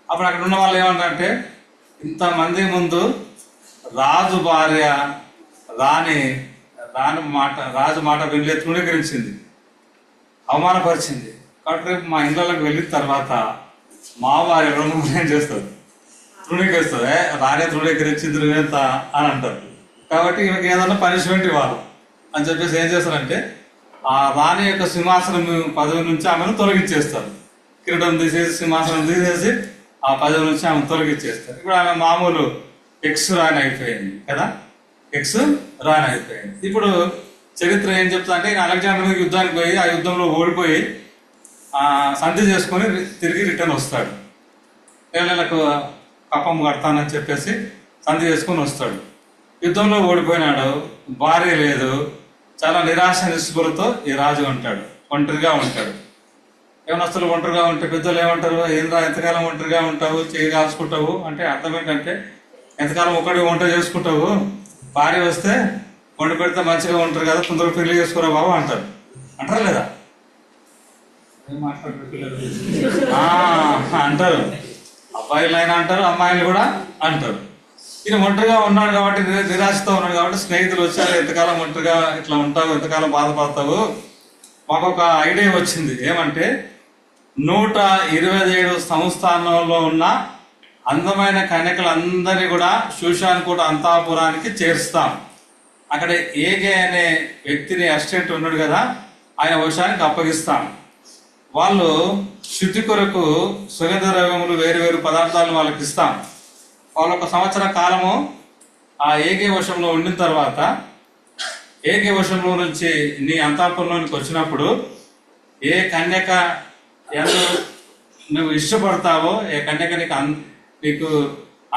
అప్పుడు అక్కడ ఉన్న వాళ్ళు ఏమంటారంటే, ఇంతమంది ముందు రాజు భార్య రాజు మాట వెళ్ళి తృణీకరించింది, అవమానపరిచింది. కాబట్టి రేపు మా ఇళ్ళకి వెళ్ళిన తర్వాత మా భార్య ఏం చేస్తారు, తృణీకరిస్తుంది. రానే తృణీకరించింది నువ్వెంత అని అంటారు. కాబట్టి ఈమెకి ఏదన్నా పనిష్మెంట్ ఇవ్వాలి అని చెప్పేసి ఏం చేస్తారంటే, ఆ రాణి యొక్క సింహాసనం పదవి నుంచి ఆమెను తొలగించేస్తారు. కిరీటం తీసేసి సింహాసనం తీసేసి ఆ పదవి నుంచి ఆమెను తొలగించేస్తారు. ఇప్పుడు ఆమె మామూలు ఎక్స్ రాణి అయిపోయింది కదా, ఎక్స్ రాణి అయిపోయింది. ఇప్పుడు చరిత్ర ఏం చెప్తా అంటే, అలెగ్జాండర్ మీద యుద్ధానికి పోయి ఆ యుద్ధంలో ఓడిపోయి సంధి చేసుకొని తిరిగి రిటర్న్ వస్తాడు. ఏళ్ళకు కప్పం కడతానని చెప్పేసి సంధి చేసుకొని వస్తాడు. యుద్ధంలో ఓడిపోయినాడు, భార్య లేదు, చాలా నిరాశ నిస్పృహతో ఈ రాజు ఉంటాడు, ఒంటరిగా ఉంటాడు. యవనస్తులు ఒంటరిగా ఉంటే పెద్దలు ఏమంటారు, ఏంద్రా ఎంతకాలం ఒంటరిగా ఉంటావు, చేయి కాల్చుకుంటావు అంటే అర్థం ఏంటంటే, ఎంతకాలం ఒకటి వంట చేసుకుంటావు, భార్య వస్తే వండి పెడితే మంచిగా ఉంటారు కదా, తొందరగా పెళ్లి చేసుకోరా బాబు అంటారు. అంటారా లేదా? ఏం మాట్లాడతారు పిల్లలు? అంటారు. అబ్బాయిలు అయినా అంటారు, అమ్మాయిలు కూడా అంటారు. ఈయన ఒంటరిగా ఉన్నాడు కాబట్టి, నిరాశతో ఉన్నాడు కాబట్టి స్నేహితులు వచ్చారు, ఎంతకాలం ఒంటరిగా ఇట్లా ఉంటావు, ఎంతకాలం బాధపడతావు. మాకు ఒక ఐడియా వచ్చింది. ఏమంటే, 127 సంస్థానంలో ఉన్న అందమైన కన్యకలందరినీ కూడా షూషాన్ కోట అంతఃపురానికి చేరుస్తాం. అక్కడ ఏగే అనే వ్యక్తిని అసిస్టెంట్ ఉన్నాడు కదా, ఆయన వశానికి అప్పగిస్తాం. వాళ్ళు శుద్ధి కొరకు సుగంధ ద్రవ్యములు వేరు వేరు పదార్థాలను వాళ్ళకి ఇస్తాం. వాళ్ళు 1 సంవత్సర కాలము ఆ ఏగే వశంలో ఉండిన తర్వాత, ఏగే వశంలో నుంచి నీ అంతఃపురంలోనికి వచ్చినప్పుడు ఏ కన్యక నువ్వు ఇష్టపడతావో, ఏ కన్యక నీకు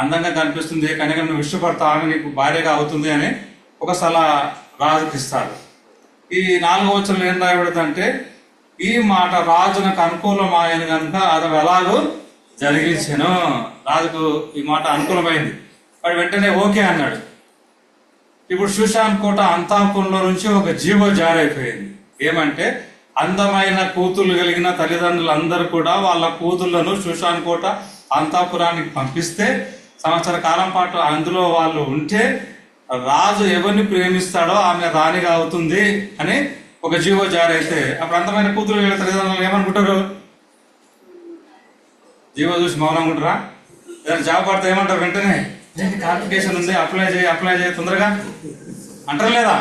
అందంగా కనిపిస్తుంది, ఏ కన్యక నువ్వు ఇష్టపడతావో నీకు భార్యగా అవుతుంది అని ఒక సలహా రాజుకి ఇస్తారు. ఈ 4వ వచనంలో ఏం రాయబడుతుందంటే, ఈ మాట రాజునకు అనుకూలమైన కనుక అది ఎలాగో జరిగించాను. రాజుకు ఈ మాట అనుకూలమైంది, వాడు వెంటనే ఓకే అన్నాడు. ఇప్పుడు షూషాన్ కోట అంతఃపురంలో నుంచి ఒక జీవో జారైపోయింది. ఏమంటే, అందమైన కూతుళ్ళు కలిగిన తల్లిదండ్రులందరూ కూడా వాళ్ళ కూతుళ్లను షూషాన్ కోట అంతఃపురానికి పంపిస్తే సంవత్సర కాలం పాటు అందులో వాళ్ళు ఉంటే రాజు ఎవరిని ప్రేమిస్తాడో ఆమె రాణిగా అవుతుంది అని ఒక జీవో జారైతే, అప్పుడు అందమైన కూతురు కలిగిన తల్లిదండ్రులు ఏమనుకుంటారు? జీవో చూసి మౌనం అనుకుంటారా? ఏదైనా జాబ్ పడితే ఏమంటారు? వెంటనే కాంప్లికేషన్ ఉంది, అప్లై చేయి తొందరగా అంటారు లేదా?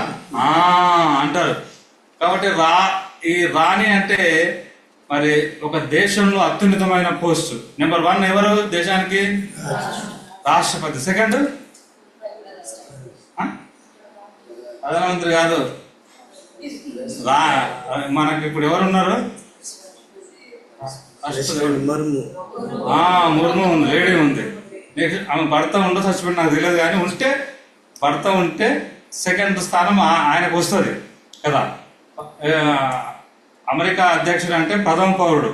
అంటారు. కాబట్టి ఈ రాణి అంటే మరి ఒక దేశంలో అత్యున్నతమైన పోస్ట్. నెంబర్ 1 ఎవరు దేశానికి? రాష్ట్రపతి. సెకండ్ ప్రధానమంత్రి కాదు, మనకి ఇప్పుడు ఎవరున్నారు? ముర్ము ఉంది, లేడీ ఉంది. నెక్స్ట్ ఆమె భర్త ఉండో చచ్చిపోయింది నాకు తెలియదు, కానీ ఉంటే భర్త ఉంటే సెకండ్ స్థానం ఆయనకు వస్తుంది కదా. అమెరికా అధ్యక్షుడు అంటే ప్రథమ పౌరుడు,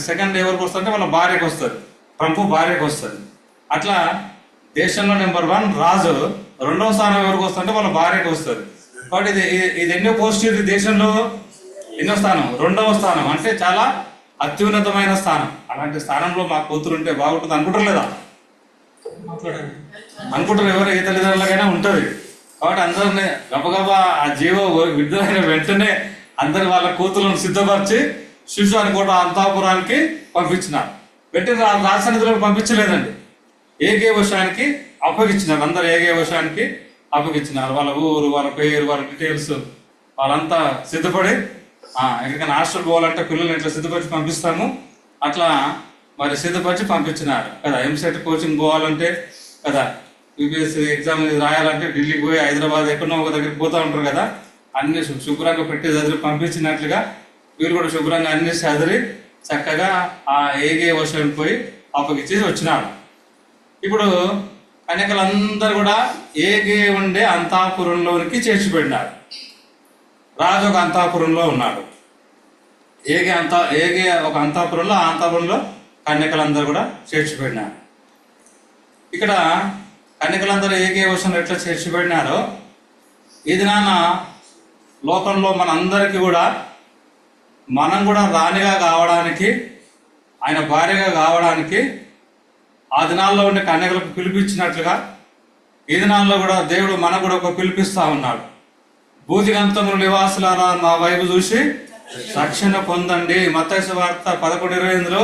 సెకండ్ ఎవరికి వస్తుంది అంటే వాళ్ళ భార్యకు వస్తుంది, ట్రంప్ భార్యకు వస్తుంది. అట్లా దేశంలో నెంబర్ 1 రాజు, 2వ స్థానం ఎవరికి వస్తుంటే వాళ్ళ భార్యకు వస్తుంది. కాబట్టి ఇది ఎన్నో పోస్ట్, ఇది దేశంలో ఎన్నో స్థానం? 2వ స్థానం. అంటే చాలా అత్యున్నతమైన స్థానం. అలాంటి స్థానంలో మా కూతురు ఉంటే బాగుంటుంది అనుకుంటారు లేదా? అనుకుంటారు. ఎవరు ఏ తల్లిదండ్రులకైనా ఉంటుంది. కాబట్టి అందరినీ గబగబా ఆ జీవో విడుదలైన వెంటనే అందరి వాళ్ళ కూతురులను సిద్ధపరిచి షూషాన్ కోట అంతఃపురానికి పంపించినారు. వెంటనే రాజసన్నిధిలోకి పంపించలేదండి, ఏగే వశానికి అప్పగించినారు. అందరు ఏగే వశానికి అప్పగించినారు. వాళ్ళ ఊరు, వాళ్ళ పేరు, వాళ్ళ డీటెయిల్స్ వాళ్ళంతా సిద్ధపడి, ఎక్కడికైనా హాస్టల్ పోవాలంటే పిల్లల్ని ఇట్లా సిద్ధపరిచి పంపిస్తాము, అట్లా మరి సిద్ధపరిచి పంపించినారు కదా. ఎంసెట్ కోచింగ్ పోవాలంటే కదా, యూపీఎస్సీ ఎగ్జామ్ రాయాలంటే ఢిల్లీకి పోయి హైదరాబాద్ ఎక్కడో ఒక దగ్గరికి పోతూ ఉంటారు కదా. అన్ని శుభ్రంగా పెట్టి చదివి పంపించినట్లుగా వీళ్ళు కూడా శుభ్రంగా అన్ని చదివి చక్కగా ఆ ఏగే వశం పోయి అప్పగిచ్చేసి వచ్చినారు. ఇప్పుడు కన్యకలందరూ కూడా ఏగే ఉండే అంతఃపురంలోనికి చేర్చిపెట్టినారు. రాజు ఒక అంతఃపురంలో ఉన్నాడు, ఏగే ఒక అంతఃపురంలో, ఆ అంతఃపురంలో కన్యకలందరూ కూడా చేర్చిపెట్టినారు. ఇక్కడ కన్యకలందరూ ఏగే వశంలో ఎట్లా చేర్చిపెట్టినారో, ఇది నాన్న లోకంలో మనందరికీ కూడా మనం కూడా రాణిగా కావడానికి ఆయన భార్యగా కావడానికి ఆ దినాల్లో ఉండే కన్యకలకు పిలిపించినట్లుగా ఈ దినాల్లో కూడా దేవుడు మనకు కూడా ఒక పిలిపిస్తా ఉన్నాడు. భూదిగంతముల నివాసులారా నా వైపు చూసి రక్షణ పొందండి. మత్తయి సువార్త 11:28లో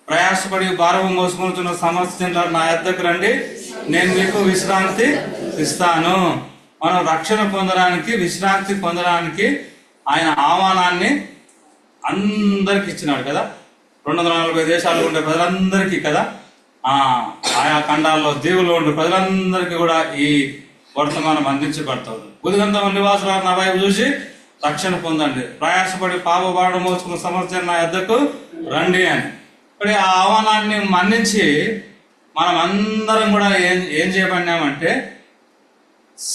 ప్రయాసపడి భారము మోసుకుంటున్న సమస్యలు నా యొద్దకు రండి, నేను మీకు విశ్రాంతి ఇస్తాను. మనం రక్షణ పొందడానికి, విశ్రాంతి పొందడానికి ఆయన ఆహ్వానాన్ని అందరికి ఇచ్చినాడు కదా. 240 దేశాల్లో ఉండే ప్రజలందరికీ కదా, ఆయా ఖండాల్లో దీవుల్లో ఉండే ప్రజలందరికీ కూడా ఈ వర్తమానం అందించబడుతుంది. బుద్ధిగంధం నివాసులు నా వైపు చూసి రక్షణ పొందండి, ప్రయాసపడి పాపబాడు మోసుకున్న సమస్య నా యొద్దకు రండి అని. ఇప్పుడు ఆ ఆహ్వానాన్ని మన్నించి మనం అందరం కూడా ఏం చేయబడినామంటే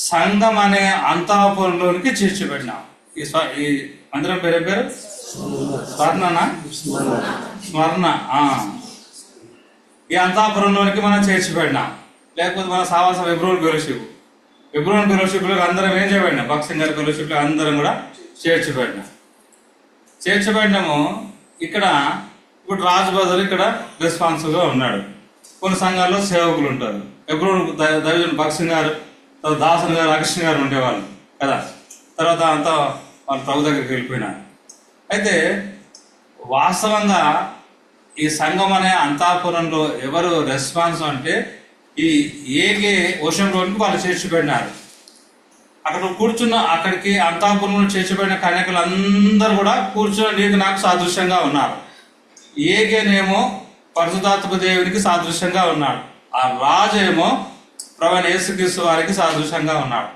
సంఘం అనే అంతఃపురంలోనికి చేర్చిపెట్టినాం. ఈ మందిరం పేరు స్మరణ. ఈ అంతఃపురంలోనికి మనం చేర్చిపెట్టినాం. లేకపోతే మన సావాసం ఎబ్రోన్ ఫెలోషిప్లో అందరం ఏం చేయబడినాం, భక్సింగ్ గారి ఫెలోషిప్లో అందరం కూడా చేర్చబడినాము. ఇక్కడ ఇప్పుడు రాజు బదులు ఇక్కడ రెస్పాన్సిబుల్గా ఉన్నాడు. కొన్ని సంఘాల్లో సేవకులు ఉంటారు. ఎబ్రోన్ దైవజన్ భక్సింగ్ గారు, తర్వాత దాసన్ గారు, అకృష్ణ గారు ఉండేవాళ్ళు కదా. తర్వాత అంతా వాళ్ళు ప్రభు దగ్గరికి వెళ్ళిపోయినారు. అయితే వాస్తవంగా ఈ సంఘం అనే అంతఃపురంలో ఎవరు రెస్పాన్స్ అంటే ఈ ఏగే ఓషంలోనికి వాళ్ళు చేర్చిపెట్టినారు. అక్కడ కూర్చున్న అక్కడికి అంతఃపురంలో చేర్చిపెట్టిన కన్యకలు అందరూ కూడా కూర్చున్న నీకు నాకు సాదృశ్యంగా ఉన్నారు. ఏగేనేమో పరిశుద్ధాత్మ దేవునికి సాదృశ్యంగా ఉన్నాడు. ఆ రాజు ఏమో ప్రభువైన యేసుక్రీస్తు వారికి సాదృశ్యంగా ఉన్నాడు.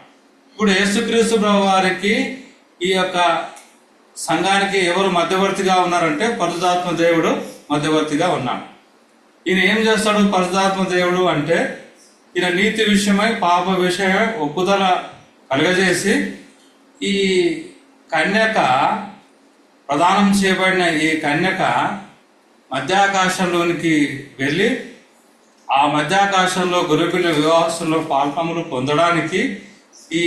ఇప్పుడు యేసుక్రీస్తు ప్రభు వారికి ఈ యొక్క సంఘానికి ఎవరు మధ్యవర్తిగా ఉన్నారంటే పరిశుద్ధాత్మ దేవుడు మధ్యవర్తిగా ఉన్నాడు. ఈయన ఏం చేస్తాడు పరిశుద్ధాత్మ దేవుడు అంటే, ఈయన నీతి విషయమై పాప విషయమై ఒప్పుదల కలుగజేసి ఈ కన్యక ప్రదానం చేయబడిన ఈ కన్యక మధ్యాకాశంలోనికి వెళ్ళి ఆ మధ్యాకాశంలో గొర్రెపిల్ల వివాహంలో పాల్పములు పొందడానికి ఈ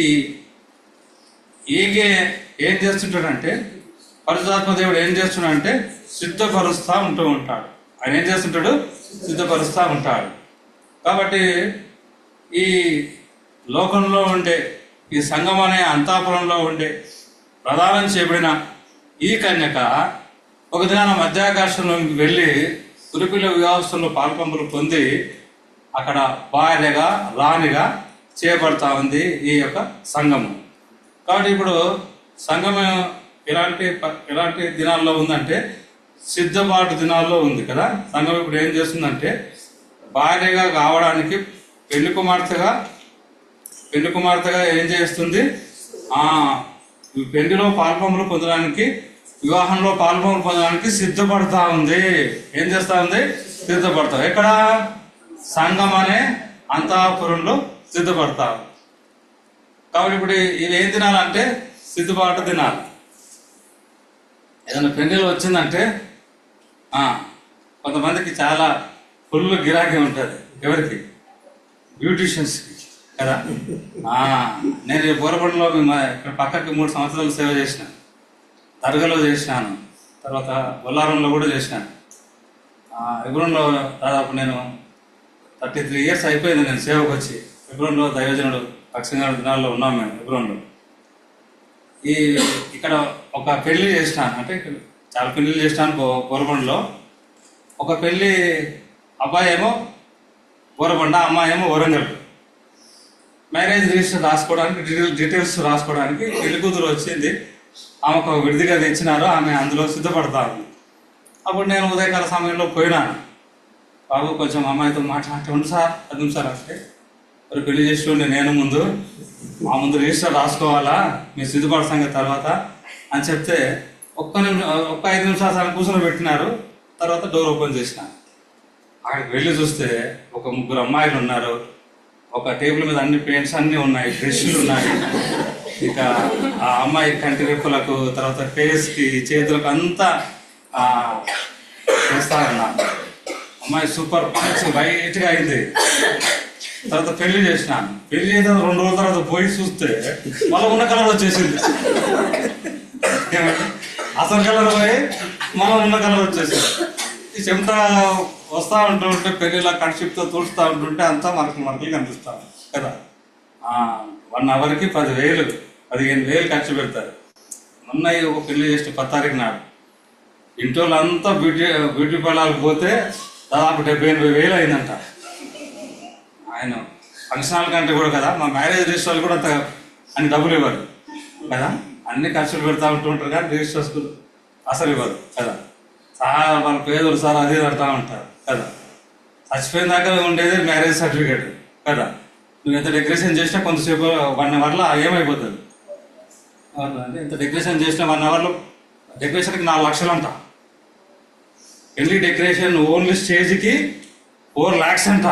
ఏగే ఏం చేస్తుంటాడంటే, పరిశుద్ధాత్మ దేవుడు ఏం చేస్తున్నాడంటే సిద్ధపరుస్తూ ఉంటాడు. ఆయన ఏం చేస్తుంటాడు, సిద్ధపరుస్తూ ఉంటాడు. కాబట్టి ఈ లోకంలో ఉండే ఈ సంఘం అనే అంతఃపురంలో ఉండే ప్రదానం చేయబడిన ఈ కన్యక ఒక దినాన మధ్యాకాశంలోకి వెళ్ళి గొర్రెపిల్ల వివాహంలో పాల్పంపులు పొంది అక్కడ భార్యగా రాణిగా చేయబడతా ఉంది ఈ యొక్క సంఘము. కాబట్టి ఇప్పుడు సంఘం ఎలాంటి దినాల్లో ఉందంటే సిద్ధపాటు దినాల్లో ఉంది కదా. సంఘం ఇప్పుడు ఏం చేస్తుందంటే భార్యగా కావడానికి పెళ్లి కుమార్తెగా ఏం చేస్తుంది, పెళ్లిలో పాల్పంపులు పొందడానికి, వివాహంలో పాల్పంపులు పొందడానికి సిద్ధపడతా ఉంది. ఏం చేస్తా ఉంది, సిద్ధపడతా. ఎక్కడ సంఘం అనే అంతఃపురంలో సిద్ధపడతా. కాబట్టి ఇప్పుడు ఇవి ఏం తినాలంటే సిద్ధపాటు తినాలి. ఏదైనా పెళ్లిలో వచ్చిందంటే కొంతమందికి చాలా ఫుల్ గిరాకీ ఉంటుంది. ఎవరికి, బ్యూటీషియన్స్కి కదా. నేను బోరబండలో ఇక్కడ పక్కకి 3 సంవత్సరాలు సేవ చేసిన, దర్గాలో చేసినాను, తర్వాత బొల్లారంలో కూడా చేసినాను. ఎబ్రోన్లో దాదాపు నేను 33 years అయిపోయింది నేను సేవకు వచ్చి. ఎబ్రోన్లో దైవజనుడు భక్సింగ్ గారి దినాల్లో ఉన్నాం మేము ఎబ్రోన్లో. ఇక్కడ ఒక పెళ్లి చేసినాను, అంటే చాలా పెళ్లిళ్ళు చేసినాను బోరబండలో. ఒక పెళ్ళి అబ్బాయి ఏమో బోరబండ, అమ్మాయి ఏమో వరంగల్. మ్యారేజ్ రిజిస్టర్ రాసుకోవడానికి డీటెయిల్స్ రాసుకోవడానికి పెళ్లి కూతురు వచ్చింది. ఆమెకు ఒక విడిదిగా తెచ్చినారు, ఆమె అందులో సిద్ధపడతారు. అప్పుడు నేను ఉదయకాల సమయంలో పోయినాను. బాబు కొంచెం అమ్మాయితో మాట్లాడుతూ సార్ 10 నిమిషాలు అంటే, మరి పెళ్లి చేసి నేను ముందు రిజిస్టర్ రాసుకోవాలా, మీ సిద్ధపడ సంగతి తర్వాత అని చెప్తే ఒక్క 5 నిమిషాలు కూర్చొని పెట్టినారు. తర్వాత డోర్ ఓపెన్ చేసినాను. అక్కడికి వెళ్ళి చూస్తే ఒక 3 అమ్మాయిలు ఉన్నారు. ఒక టేబుల్ మీద అన్ని పెయింట్స్ అన్నీ ఉన్నాయి, బ్రష్లు ఉన్నాయి. ఇక ఆ అమ్మాయి కంటి రెప్పులకు, తర్వాత ఫేస్కి, చేతులకు అంతా చేస్తారన్నా. అమ్మాయి సూపర్ మంచి వైట్గా అయింది. తర్వాత పెళ్లి చేసినాను. పెళ్లి చేసిన 2 రోజుల తర్వాత పోయి చూస్తే మళ్ళీ ఉన్న కలర్ వచ్చేసింది. అసలు కలర్ పోయి మళ్ళీ ఉన్న కలర్ వచ్చేసింది. చెమట వస్తూ ఉంటుంటే పెళ్ళిలా కన్షిప్తో తుడుస్తూ ఉంటుంటే అంతా మనకి కనిపిస్తాం కదా. 1 అవర్కి 10,000 15,000 ఖర్చు పెడతారు. మొన్న ఒక పెళ్లి చేసిన 10 తారీఖు నాడు ఇంట్లో అంతా బ్యూటీ పార్లర్కి పోతే దాదాపు 70,000-80,000 అయిందంట. ఆయన ఫంక్షన్ హాల్ కంటే కూడా కదా, మా మ్యారేజ్ రిజిస్టర్లు కూడా అంత అని డబ్బులు ఇవ్వరు కదా, అన్ని ఖర్చులు పెడతా ఉంటుంటారు కానీ రిజిస్టర్స్ అసలు ఇవ్వరు కదా. వాళ్ళ పేదలు సార్ అది పెడతా ఉంటారు కదా. చచ్చిపోయిన దాకా ఉండేది మ్యారేజ్ సర్టిఫికేట్ కదా. నువ్వు ఎంత డెకరేషన్ చేసినా కొంతసేపు 1 అవర్లో ఏమైపోతుంది. ఎంత డెకరేషన్ చేసినా 1 అవర్లో డెకరేషన్కి 4 లక్షలు అంట. పెళ్లి డెకరేషన్ ఓన్లీ స్టేజ్కి 4 lakhs అంట.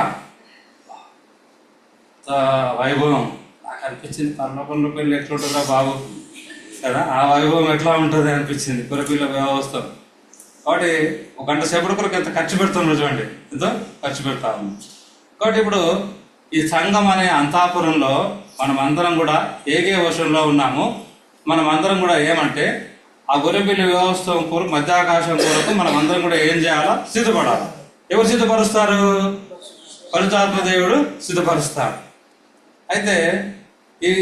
వైభవం నాకు అనిపించింది, పర్లోకంలో పెళ్ళి ఎట్లుంటుందా బాబు కదా, ఆ వైభవం ఎట్లా ఉంటుంది అనిపించింది కురపిల్ల వ్యవస్థ. కాబట్టి 1 గంట సేపటి కొరకు ఎంత ఖర్చు పెడుతున్నాం చూడండి, ఎంతో ఖర్చు పెడతాము. కాబట్టి ఇప్పుడు ఈ సంఘం అనే అంతాపురంలో మనం అందరం కూడా ఏకే వర్షంలో ఉన్నాము. మనం అందరం కూడా ఏమంటే ఆ గొర్రెపిల్లి వ్యవస్థ కొరకు, మధ్యాకాశం కొరకు మనం అందరం కూడా ఏం చేయాలో సిద్ధపడాలి. ఎవరు సిద్ధపరుస్తారు? పరిశుద్ధాత్మ దేవుడు సిద్ధపరుస్తాడు. అయితే ఈ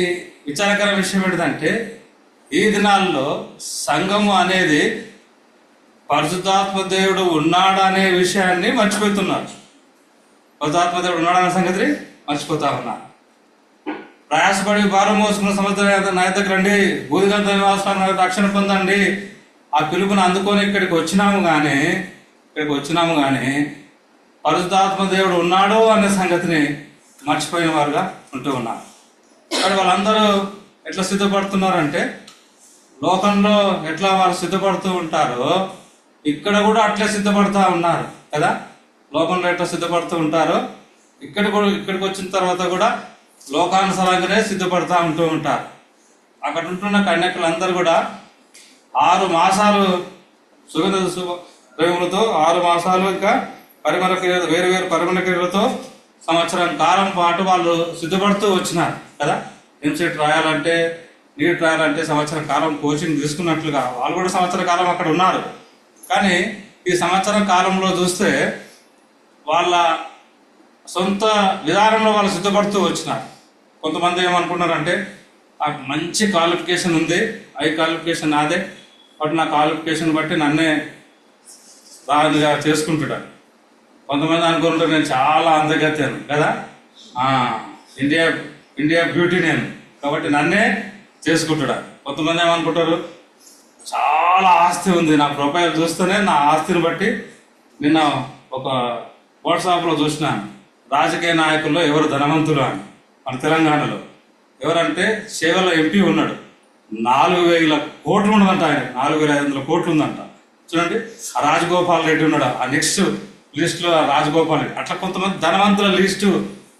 విచారకర విషయం ఏంటంటే ఈ దినాల్లో సంఘము అనేది పరిశుద్ధాత్మ దేవుడు ఉన్నాడనే విషయాన్ని మర్చిపోతున్నారు. పరిశుద్ధాత్మ దేవుడు ఉన్నాడనే సంగతి మర్చిపోతా ఉన్నారు. ప్రయాసపడి భారం మోసుకున్న సముద్ర నా దగ్గర రండి, భూదిగంత నివాసాన్ని రక్షణ పొందండి, ఆ పిలుపుని అందుకొని ఇక్కడికి వచ్చినాము కానీ పరిశుద్ధాత్మ దేవుడు ఉన్నాడు అనే సంగతిని మర్చిపోయిన వారుగా ఉంటూ ఉన్నారు. కానీ వాళ్ళందరూ ఎట్లా సిద్ధపడుతున్నారంటే, లోకంలో ఎట్లా వారు సిద్ధపడుతూ ఉంటారో ఇక్కడ కూడా అట్లే సిద్ధపడుతూ ఉన్నారు కదా. లోకంలో ఎట్లా సిద్ధపడుతూ ఉంటారో ఇక్కడికి వచ్చిన తర్వాత కూడా లోకానుసారంగానే సిద్ధపడుతూ ఉంటూ ఉంటారు. అక్కడ ఉంటున్న కన్యకులందరూ కూడా 6 మాసాలు సుగంధ ప్రేమలతో 6 మాసాలు ఇంకా వేరు వేరు పరిమళ క్రియలతో సంవత్సరం కాలం పాటు వాళ్ళు సిద్ధపడుతూ వచ్చినారు కదా. ఎంసెట్ రాయాలంటే, నీట్ రాయాలంటే సంవత్సరం కాలం కోచింగ్ తీసుకున్నట్లుగా వాళ్ళు కూడా సంవత్సర కాలం అక్కడ ఉన్నారు. కానీ ఈ సంవత్సరం కాలంలో చూస్తే వాళ్ళ సొంత విధానంలో వాళ్ళు సిద్ధపడుతూ వచ్చినారు. కొంతమంది ఏమనుకున్నారంటే నాకు మంచి క్వాలిఫికేషన్ ఉంది, క్వాలిఫికేషన్ నాదే, బట్ నా క్వాలిఫికేషన్ బట్టి నన్నే రాజుగా చేసుకుంటున్నాను. కొంతమంది అనుకుంటారు నేను చాలా అందగత్యాను కదా, ఇండియా బ్యూటీ నేను కాబట్టి నన్నే చేసుకుంటున్నాను. కొంతమంది ఏమనుకుంటారు చాలా ఆస్తి ఉంది, నా ప్రొఫైల్ చూస్తేనే నా ఆస్తిని బట్టి. నిన్న ఒక వాట్సాప్లో చూసినాను, రాజకీయ నాయకుల్లో ఎవరు ధనవంతులు అని. మన తెలంగాణలో ఎవరంటే సేవల ఎంపీ ఉన్నాడు, 4,000 కోట్లు ఉన్నదంట, ఆయన 4,500 కోట్లు ఉందంట. చూడండి, ఆ రాజగోపాల్ రెడ్డి ఉన్నాడు ఆ నెక్స్ట్ లిస్టులో, రాజగోపాల్ రెడ్డి. అట్లా కొంతమంది ధనవంతుల లిస్టు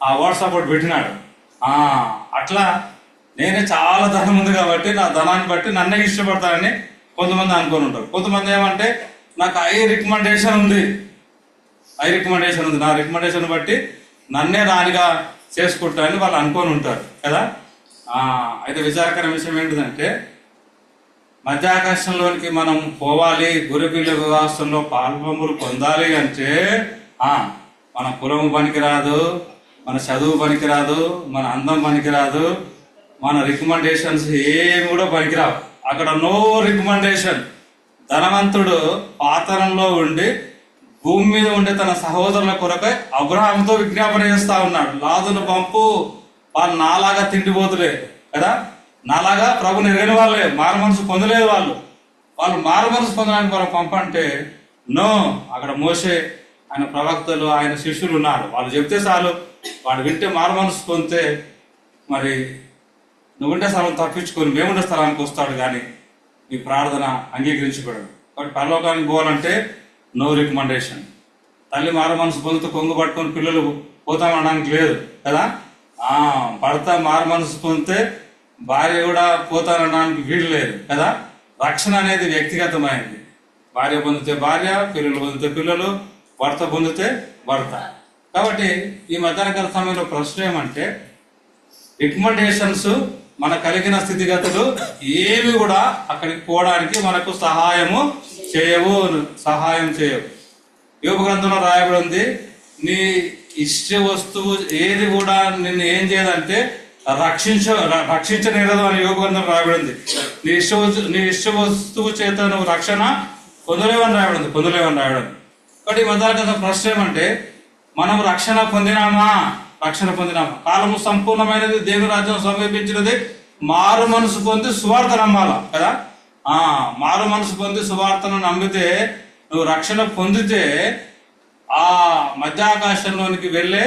ఆ వాట్సాప్ ఒకటి పెట్టినాడు. అట్లా నేనే చాలా ధనం ఉంది కాబట్టి నా ధనాన్ని బట్టి నన్నే ఇష్టపడతానని కొంతమంది అనుకొని ఉంటారు. కొంతమంది ఏమంటే నాకు హై రికమెండేషన్ ఉంది, నా రికమెండేషన్ బట్టి నన్నే రానిగా చేసుకుంటానని వాళ్ళు అనుకొని ఉంటారు కదా. అయితే విచారకర విషయం ఏంటిదంటే మధ్యాకాశంలోనికి మనం పోవాలి, గొర్రెపిల్ల వివాసంలో పాల్పంపులు పొందాలి అంటే మన కులము పనికిరాదు, మన చదువు పనికిరాదు, మన అందం పనికిరాదు, మన రికమెండేషన్స్ ఏమి కూడా పనికిరావు. అక్కడ నో రికమెండేషన్. ధనవంతుడు పాతరంలో ఉండి భూమి మీద ఉండే తన సహోదరుల కొరకై అబ్రహాంతో విజ్ఞాపన చేస్తా ఉన్నాడు, లాదును పంపు, వాళ్ళు నాలాగా తిండిపోతులే కదా, నాలాగా ప్రభుని ఎరగని వాళ్ళే, మారు మనసు పొందలేదు వాళ్ళు మారు మనసు పొందడానికి మనం పంపంటే నో. అక్కడ మోషే, ఆయన ప్రవక్తలు, ఆయన శిష్యులు ఉన్నారు, వాళ్ళు చెప్తే చాలు, వాడు వింటే మారు మనసు పొందితే మరి నువ్వుండే స్థలం తప్పించుకొని మేముండే స్థలానికి వస్తాడు, కానీ నీ ప్రార్థన అంగీకరించబడదు. కాబట్టి పరలోకానికి పోవాలంటే నో రికమెండేషన్. తల్లి మారు మనసు పొందుతూ కొంగు పట్టుకొని పిల్లలు పోతామనడానికి లేదు కదా. భర్త మారు మనసు పొందితే భార్య కూడా పోతానడానికి వీలు లేదు కదా. రక్షణ అనేది వ్యక్తిగతమైంది. భార్య పొందితే భార్య, పిల్లలు పొందితే పిల్లలు, భర్త పొందితే భర్త. కాబట్టి ఈ మధ్యాహ్నకాల సమయంలో ప్రశ్న ఏమంటే రికమెండేషన్స్ మన కలిగిన స్థితిగతులు ఏవి కూడా అక్కడికి పోవడానికి మనకు సహాయం చేయవు. యోబు గ్రంథంలో రాయబడి ఉంది, నీ ఇష్ట వస్తువు ఏది కూడా నిన్ను ఏం చేయదంటే రక్షించనేరదు అని యోబు గ్రంథంలో రాయబడింది. నీ ఇష్ట వస్తువు చేత నువ్వు రక్షణ పొందలేవని రాయబడింది. కాబట్టి ఈ మధ్య ప్రశ్న ఏమంటే, మనం రక్షణ పొందినామా? కాలము సంపూర్ణమైనది, దేవుని రాజ్యం సమీపించినది. మారు మనసు పొంది సువార్త నమ్మాల కదా. మారు మనసు పొంది సువార్తను నమ్మితే నువ్వు రక్షణ పొందితే ఆ మధ్యాకాశంలోనికి వెళ్ళే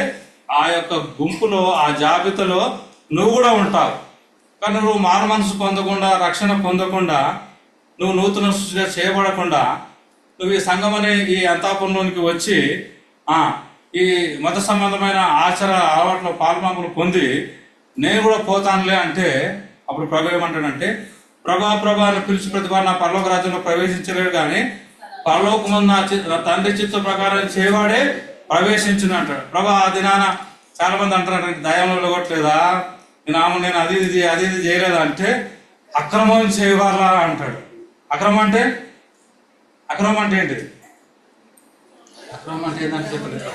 ఆ యొక్క గుంపులో, ఆ జాబితాలో నువ్వు కూడా ఉంటావు. కానీ నువ్వు మారు మనసు పొందకుండా, రక్షణ పొందకుండా, నువ్వు నూతన సృష్టిగా చేయబడకుండా నువ్వు ఈ సంఘం అనే ఈ అంతాపురంలోనికి వచ్చి ఈ మత సంబంధమైన ఆచార అలవాట్ల పాల్మాకులు పొంది నేను కూడా పోతానులే అంటే, అప్పుడు ప్రభు ఏమంటాడంటే, ప్రభా అని పిలిచి ప్రతిభ నా పరలోక రాజ్యంలో ప్రవేశించలేడు, కానీ పరలోకముందు నా తండ్రి చిత్త ప్రకారం చేయవాడే ప్రవేశించును అంటాడు. ప్రభా ఆ దినాన చాలా మంది అంటారు, దయంలో ఇవ్వట్లేదా, నేను అది ఇది చేయలేదా అంటే, అక్రమం చేయవాలా అంటాడు. అక్రమం అంటే ఏంటిది? అక్రమం అంటే ఏంటంటే చెప్పలేదు.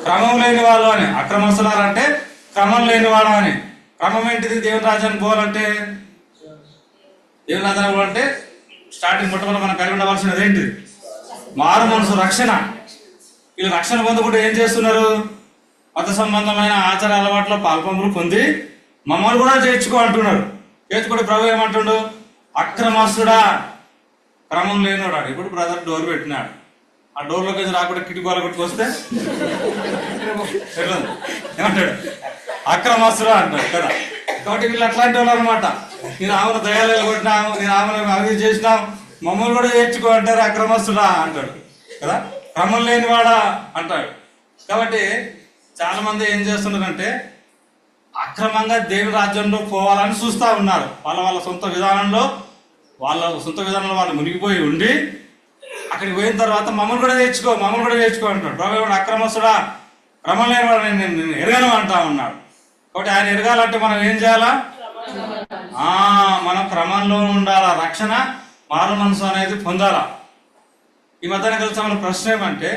క్రమం లేని వాళ్ళు అని. అక్రమస్తులారంటే క్రమం లేని వాడు అని. క్రమం ఏంటిది? దేవుని రాజ్యానికి పోవాలంటే, దేవుని రాజ్యానికి పోవాలంటే స్టార్టింగ్ మొట్టమొదటి మనం కలిగి ఉండవలసినది ఏంటిది? మారు మనసు, రక్షణ. వీళ్ళు రక్షణ పొందకుండా ఏం చేస్తున్నారు? మత సంబంధమైన ఆచార అలవాట్ల పాల్పంపులు పొంది మమ్మల్ని కూడా చేర్చుకో అంటున్నారు. చేర్చుకుంటే ప్రభు ఏమంటుండు? అక్రమస్తుడా, క్రమం లేనివాడు. ఇప్పుడు బ్రదర్ డోర్ పెట్టినాడు, ఆ డోర్లోకి రాకుండా కిటికీల కొట్టుకొస్తే ఏమంటాడు? అక్రమస్తుడా అంటాడు కదా. కాబట్టి వీళ్ళు అట్లాంటి వాళ్ళు అనమాట. నేను ఆమెను దయాలు కొట్టినాము, నేను ఆమెను అవి చేసినాం, మమ్మల్ని కూడా చేర్చుకో అంటారు. అక్రమస్తుడా అంటాడు కదా, క్రమం లేనివాడా అంటాడు. కాబట్టి చాలా మంది ఏం చేస్తున్నారంటే అక్రమంగా దేవుని రాజ్యంలో పోవాలని చూస్తూ ఉన్నారు. వాళ్ళ సొంత విధానంలో వాళ్ళు మునిగిపోయి ఉండి అక్కడికి పోయిన తర్వాత మమ్మల్ని కూడా నేర్చుకో అంటాడు. ప్రభు అక్రమస్తుడా, క్రమం లేనివాడు నేను ఎరగను అంటా ఉన్నాడు. కాబట్టి ఆయన ఎరగాలంటే మనం ఏం చేయాలా? మనం క్రమంలో ఉండాలా. రక్షణ, మారు మనసు అనేది పొందాలా. ఈ మధ్యాహ్నం కలిసి మన ప్రశ్న ఏమంటే,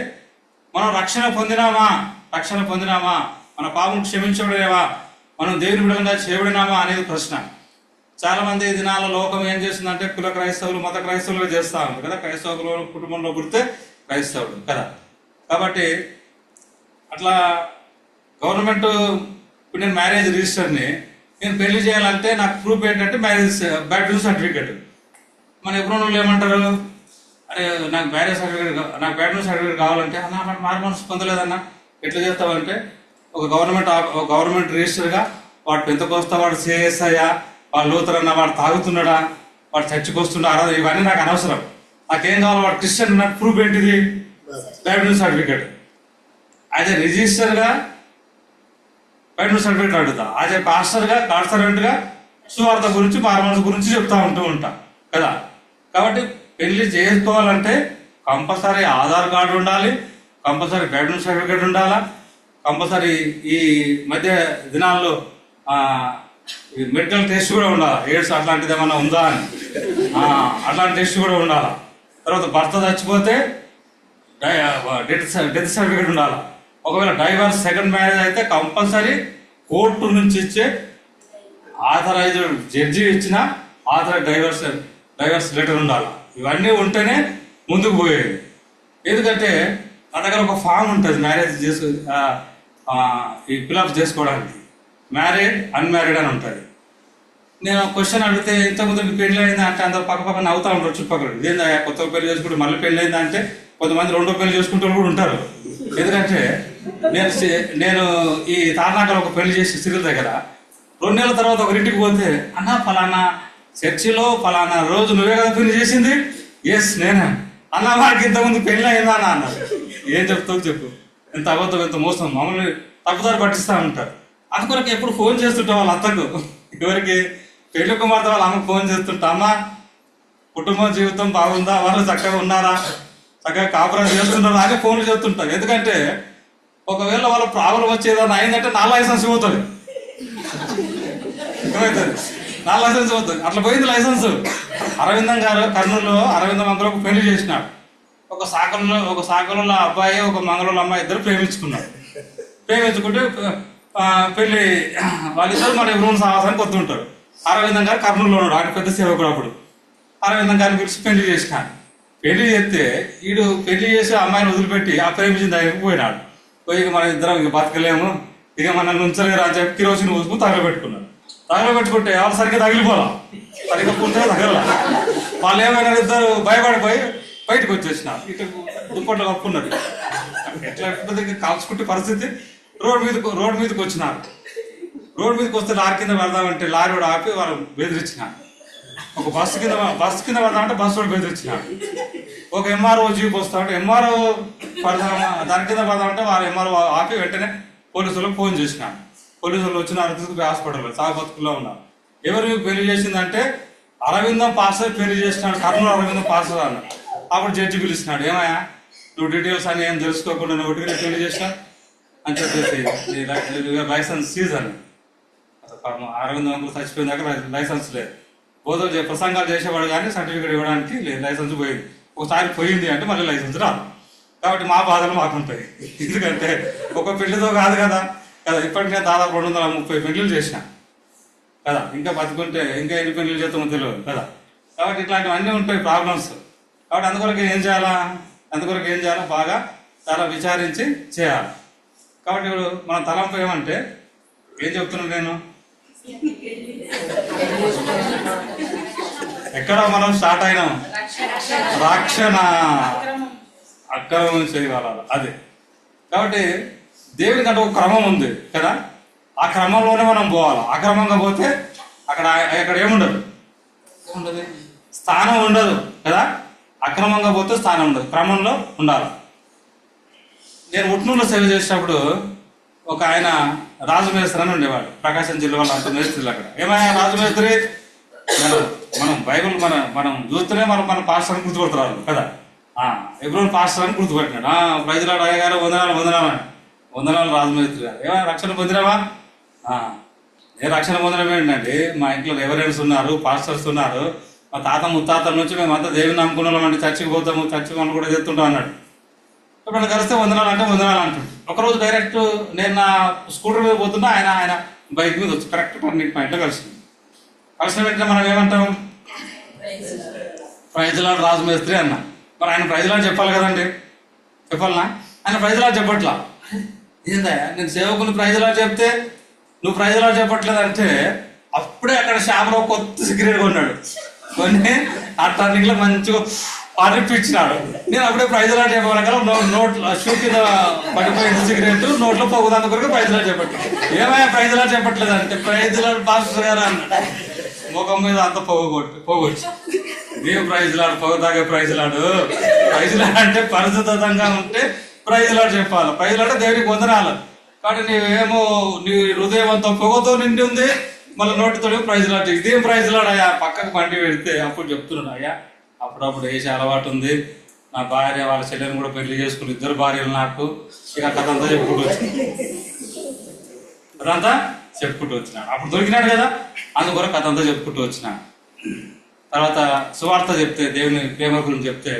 మనం రక్షణ పొందినామా? మన పాపం క్షమించబడేవా? మనం దేవుని బిడ్డలుగా చేయబడినామా అనేది ప్రశ్న. చాలా మంది ఈ దినాల లోకం ఏం చేస్తుందంటే, కుల క్రైస్తవులు, మత క్రైస్తవులుగా చేస్తా ఉంటారు కదా. క్రైస్తవులు కుటుంబంలో పుడితే క్రైస్తవుడు కదా. కాబట్టి అట్లా గవర్నమెంట్ ఇప్పుడు నేను మ్యారేజ్ రిజిస్టర్ని నేను పెళ్లి చేయాలంటే నాకు ప్రూఫ్ ఏంటంటే మ్యారేజ్ బ్యాడ్రూమ్ సర్టిఫికేట్. మన ఎప్పుడు ఏమంటారు, అరే నాకు మ్యారేజ్ సర్టిఫికేట్, నాకు బ్యాడ్రూమ్ సర్టిఫికేట్ కావాలంటే అన్న నాకు మారు మనసు పొందలేదన్నా ఎట్లా చేస్తావంటే, ఒక గవర్నమెంట్ రిజిస్టర్గా వాడు పెంతకొస్తా, వాడు సిఎస్ఐయా, వాడు లూథరన్నా, వాడు తాగుతున్నాడా, వాడు చర్చికి వస్తున్నాడా, ఇవన్నీ నాకు అనవసరం. నాకేం కావాలి? వాడు క్రిస్టియన్. నాకు ప్రూఫ్ ఏంటిది? బ్యాడ్రూమ్ సర్టిఫికేట్. యాజ్ ఏ రిజిస్టర్గా బ్యాడ్రూమ్ సర్టిఫికేట్ అడుగుతా, యాజ్ ఏ పాస్టర్గా, గాడ్ సర్వెంట్గా సువార్త గురించి, మారు గురించి చెప్తా ఉంటా కదా. కాబట్టి పెళ్లి చేసుకోవాలంటే కంపల్సరీ ఆధార్ కార్డు ఉండాలి, కంపల్సరీ బ్యాడ్రూమ్ సర్టిఫికేట్ ఉండాలా, కంపల్సరీ ఈ మధ్య దినాల్లో మెడికల్ టెస్ట్ కూడా ఉండాలి. ఎయిడ్స్ అట్లాంటిది ఏమన్నా ఉందా అని అట్లాంటి టెస్ట్ కూడా ఉండాలా. తర్వాత భర్త చచ్చిపోతే డెత్ సర్టిఫికేట్ ఉండాలా. ఒకవేళ డైవర్స్, సెకండ్ మ్యారేజ్ అయితే కంపల్సరీ కోర్టు నుంచి ఇచ్చే ఆథరైజ్డ్ జడ్జి ఇచ్చిన ఆథరైజ్ డైవర్స్ లెటర్ ఉండాలి. ఇవన్నీ ఉంటేనే ముందుకు పోయేది. ఎందుకంటే నా దగ్గర ఒక ఫామ్ ఉంటుంది మ్యారేజ్ ఈ ఫిలప్ చేసుకోవడానికి. మ్యారీడ్, అన్మ్యారీడ్ అని ఉంటుంది. నేను క్వశ్చన్ అడిగితే ఇంతకుముందు పెళ్లి అయిందా అంటే అందరూ పక్క నవ్వుతూ ఉంటారు చుట్టుపక్కల. ఇదేందా కొత్త పెళ్లి చేసుకుంటే మళ్ళీ పెళ్లి అయిందా అంటే కొంతమంది రెండో పెళ్లి చేసుకుంటూ కూడా ఉంటారు. ఎందుకంటే నేను ఈ తార్నాకలో ఒక పెళ్లి చేసి సిరిల దగ్గర 2 నెలల తర్వాత ఒకరింటికి పోతే, అన్న ఫలానా చర్చిలో ఫలానా రోజు నువ్వే కదా పెళ్లి చేసింది? ఎస్ నేనే. అన్న వాడికి ఇంతకుముందు పెళ్లి అయిందా అన్న అన్నారు. ఏం చెప్తావు చెప్పు, ఎంత అబద్ధం, ఎంత మోసం, మమ్మల్ని తప్పుదారి పట్టిస్తూ ఉంటారు. అందుకొరకు ఎప్పుడు ఫోన్ చేస్తుంటాం వాళ్ళ అత్తకు, ఎవరికి పెళ్లి కుమార్తె వాళ్ళ అమ్మకు ఫోన్ చేస్తుంటా, అమ్మ కుటుంబం జీవితం బాగుందా, వాళ్ళు చక్కగా ఉన్నారా, చక్కగా కాపురం చేస్తున్నారు అదే ఫోన్లు చేస్తుంటారు. ఎందుకంటే ఒకవేళ వాళ్ళ ప్రాబ్లం వచ్చేదన్నా అయిందంటే నా లైసెన్స్ పోతుంది, ఏమవుతుంది? నా లైసెన్స్ పోతుంది. అట్లా పోయింది లైసెన్స్. అరవిందం గారు కర్నూలులో అరవిందం అంకులకు పెళ్లి చేసినాడు. ఒక సాకలలో అబ్బాయి ఒక మంగళూరు అమ్మాయి ఇద్దరు ప్రేమించుకున్నారు. ప్రేమించుకుంటే పెళ్లి వాళ్ళిద్దరు మన ఎవరు సాహసానికి వస్తుంటారు. అరవిందం గారు కర్నూలులో ఉన్నాడు, ఆయన పెద్ద సేవకుడు. అప్పుడు అరవిందం గారిని పిలిచి పెళ్లి చేసినాడు. పెళ్లి చేస్తే వీడు పెళ్లి చేసి అమ్మాయిని వదిలిపెట్టి ఆ ప్రేమించిన దగ్గరికి పోయినాడు. పోయి ఇక మన ఇద్దరం ఇక బతకలేము, ఇక మనల్ని ఉంచలేరు అని చెప్పి కిరోసిన్ ఊసుకుని తగలబెట్టుకున్నాడు. తగలబెట్టుకుంటే వాళ్ళు సరిగ్గా తగిలిపోలా, సరిగ్గా పూర్తిగా తగల. వాళ్ళు ఏమైనా ఇద్దరు భయపడిపోయి బయటకు వచ్చేసినారు. ఇక దుప్పట్లో కప్పుకున్నారు. ఎట్లా కాల్చుకుంటే పరిస్థితి రోడ్ మీదకి వచ్చినారు. రోడ్ మీదకి వస్తే లారీ కింద వెళ్దామంటే లారీ కూడా ఆపి వాళ్ళు బెదిరించినారు. ఒక బస్సు కింద వెళ్దామంటే బస్సు కూడా బెదిరించినారు. ఒక ఎంఆర్ఓ జీప్ వస్తా ఉంటే ఎంఆర్ఓ దాని కింద వెళ్దామంటే వాళ్ళు ఎంఆర్ఓ ఆపి వెంటనే పోలీసులకు ఫోన్ చేసినారు. పోలీసులు వచ్చినారు, తీసుకుపోయి హాస్పిటల్లో సాగుబతుకుల్లో ఉన్నారు. ఎవరు పెళ్లి చేసిందంటే అరవిందం పాస్టర్ పెళ్లి చేసినాడు, కర్నూలు అరవిందం పాస్టర్ అన్నాడు. అప్పుడు జడ్జి పిలిచినాడు, ఏమయ్యా నువ్వు డీటెయిల్స్ అని ఏం తెలుసుకోకుండా నువ్వు ఒకటిగా పెళ్లి చేసినా అని చెప్పేసి లైసెన్స్ సీజ్ అని. అరవిందం అంకులు చచ్చిపోయిన దాకా లైసెన్స్ లేదు. బోధలు ప్రసంగాలు చేసేవాడు కానీ సర్టిఫికేట్ ఇవ్వడానికి లేదు, లైసెన్స్ పోయింది. ఒకసారి పోయింది అంటే మళ్ళీ లైసెన్స్ రాదు. కాబట్టి మా బాధలు మాకుంటాయి. ఎందుకంటే ఒక పెళ్లితో కాదు కదా. ఇప్పటికి నేను దాదాపు 230 పెళ్లిళ్ళు చేసిన కదా. ఇంకా బతుకుంటే ఇంకా ఎన్ని పెళ్లిళ్ళు చేస్తామో తెలియదు కదా. కాబట్టి ఇట్లాంటివన్నీ ఉంటాయి ప్రాబ్లమ్స్. కాబట్టి అందుకొరకు ఏం చేయాలా బాగా చాలా విచారించి చేయాలి. కాబట్టి ఇప్పుడు మన తలంపు ఏమంటే ఏం చెప్తున్నాను నేను, ఎక్కడ మనం స్టార్ట్ అయినాం, రక్షణ అక్రమం చేయగలరు అదే. కాబట్టి దేవునికి అంటే ఒక క్రమం ఉంది కదా, ఆ క్రమంలోనే మనం పోవాలి. అక్రమంగా పోతే అక్కడ ఏముండదు, స్థానం ఉండదు కదా. అక్రమంగా పోతే స్థానం ఉండదు, క్రమంలో ఉండాలి. నేను ఉట్నూరులో సేవ చేసేటప్పుడు ఒక ఆయన రాజుమేస్త్రి అని ఉండేవాడు, ప్రకాశం జిల్లా వాళ్ళు అంత మేస్త్రీలు. అక్కడ ఏమైనా రాజుమేస్త్రి మనం బైబుల్ మనం చూస్తేనే మన పాస్టర్ అని గుర్తుపడుతున్నారు కదా. ఎబ్రోన్ పాస్టర్ అని గుర్తుపెట్టినాడు. ప్రజలాడు అయ్యగారు వందనాలు రాజుమేస్త్రి గారు. ఏమైనా రక్షణ పొందినావా? నేను రక్షణ పొందడం ఏంటండి, మా ఇంట్లో రెవరెన్స్ ఉన్నారు, పాస్టర్స్ ఉన్నారు. మా తాత ముత్తాతల నుంచి మేమంతా దేవుని నమ్ముకున్నాం అంటే చర్చికి పోతాము, చర్చికి మనం కూడా చేస్తుంటాం అన్నాడు. ఇప్పుడు కలిస్తే వందనాలు అంటుంది. ఒకరోజు డైరెక్ట్ నేను నా స్కూటర్ మీద పోతున్నా, ఆయన బైక్ మీద వచ్చి కరెక్ట్ టర్నింగ్ పాయింట్లో కలిసిన వెంటనే మనం ఏమంటాం, ప్రైజ్లాడు రాజుమేస్త్రి అన్నా. మరి ఆయన ప్రైజ్లాడు చెప్పాలి కదండి, చెప్పాలనా? ఆయన ప్రైజ్లాడు చెప్పట్లా. ఏందా నేను సేవకుని ప్రైజ్లాడు చెప్తే నువ్వు ప్రైజ్లాడు చెప్పట్లేదంటే, అప్పుడే అక్కడ షాప్లో కొత్త సిగరెట్ కొన్నాడు, కొన్ని ఆ టర్నింగ్లో మంచిగా అనిపించినాడు. నేను అప్పుడే ప్రైజ్లాడు చెప్పగల కదా, నోట్లో షూ కింద పడిపోయిన సిగరెట్ నోట్లో పోగుదాని కొరకు ప్రైజ్లాడు చెప్పట్లేదు. ఏమైనా ప్రైజ్లాడు చెప్పట్లేదంటే ప్రైజ్లాడు పాస్టర్ గారు అన్నాడు. ముఖం మీద అంత పోగొచ్చు నీవు ప్రైజ్లాడు, పొగ ప్రైజ్లాడు అంటే పరిశుద్ధంగా ఉంటే ప్రైజ్లాడు చెప్పాలి. ప్రైజ్లాడు దేవునికి వందనాలు. కాబట్టి నీవేమో నీ హృదయం అంతా పొగతో నిండి ఉంది, మళ్ళీ నోటితో ప్రైజ్లాడు. ఇదేం ప్రైజ్లాడు అయ్యా, పక్కకు బండి పెడితే అప్పుడు చెప్తున్నాను, అయ్యా అప్పుడప్పుడు వేసే అలవాటు ఉంది, నా భార్య వాళ్ళ చెల్లెని కూడా పెళ్లి చేసుకుని 2 భార్యలు నాకు. ఇక కథంతా చెప్పుకుంటూ వచ్చినాడు. అప్పుడు దొరికినాడు కదా, అందుకొరకు కథంతా చెప్పుకుంటూ వచ్చినాడు. తర్వాత సువార్త చెప్తే, దేవుని ప్రేమ గురించి చెప్తే,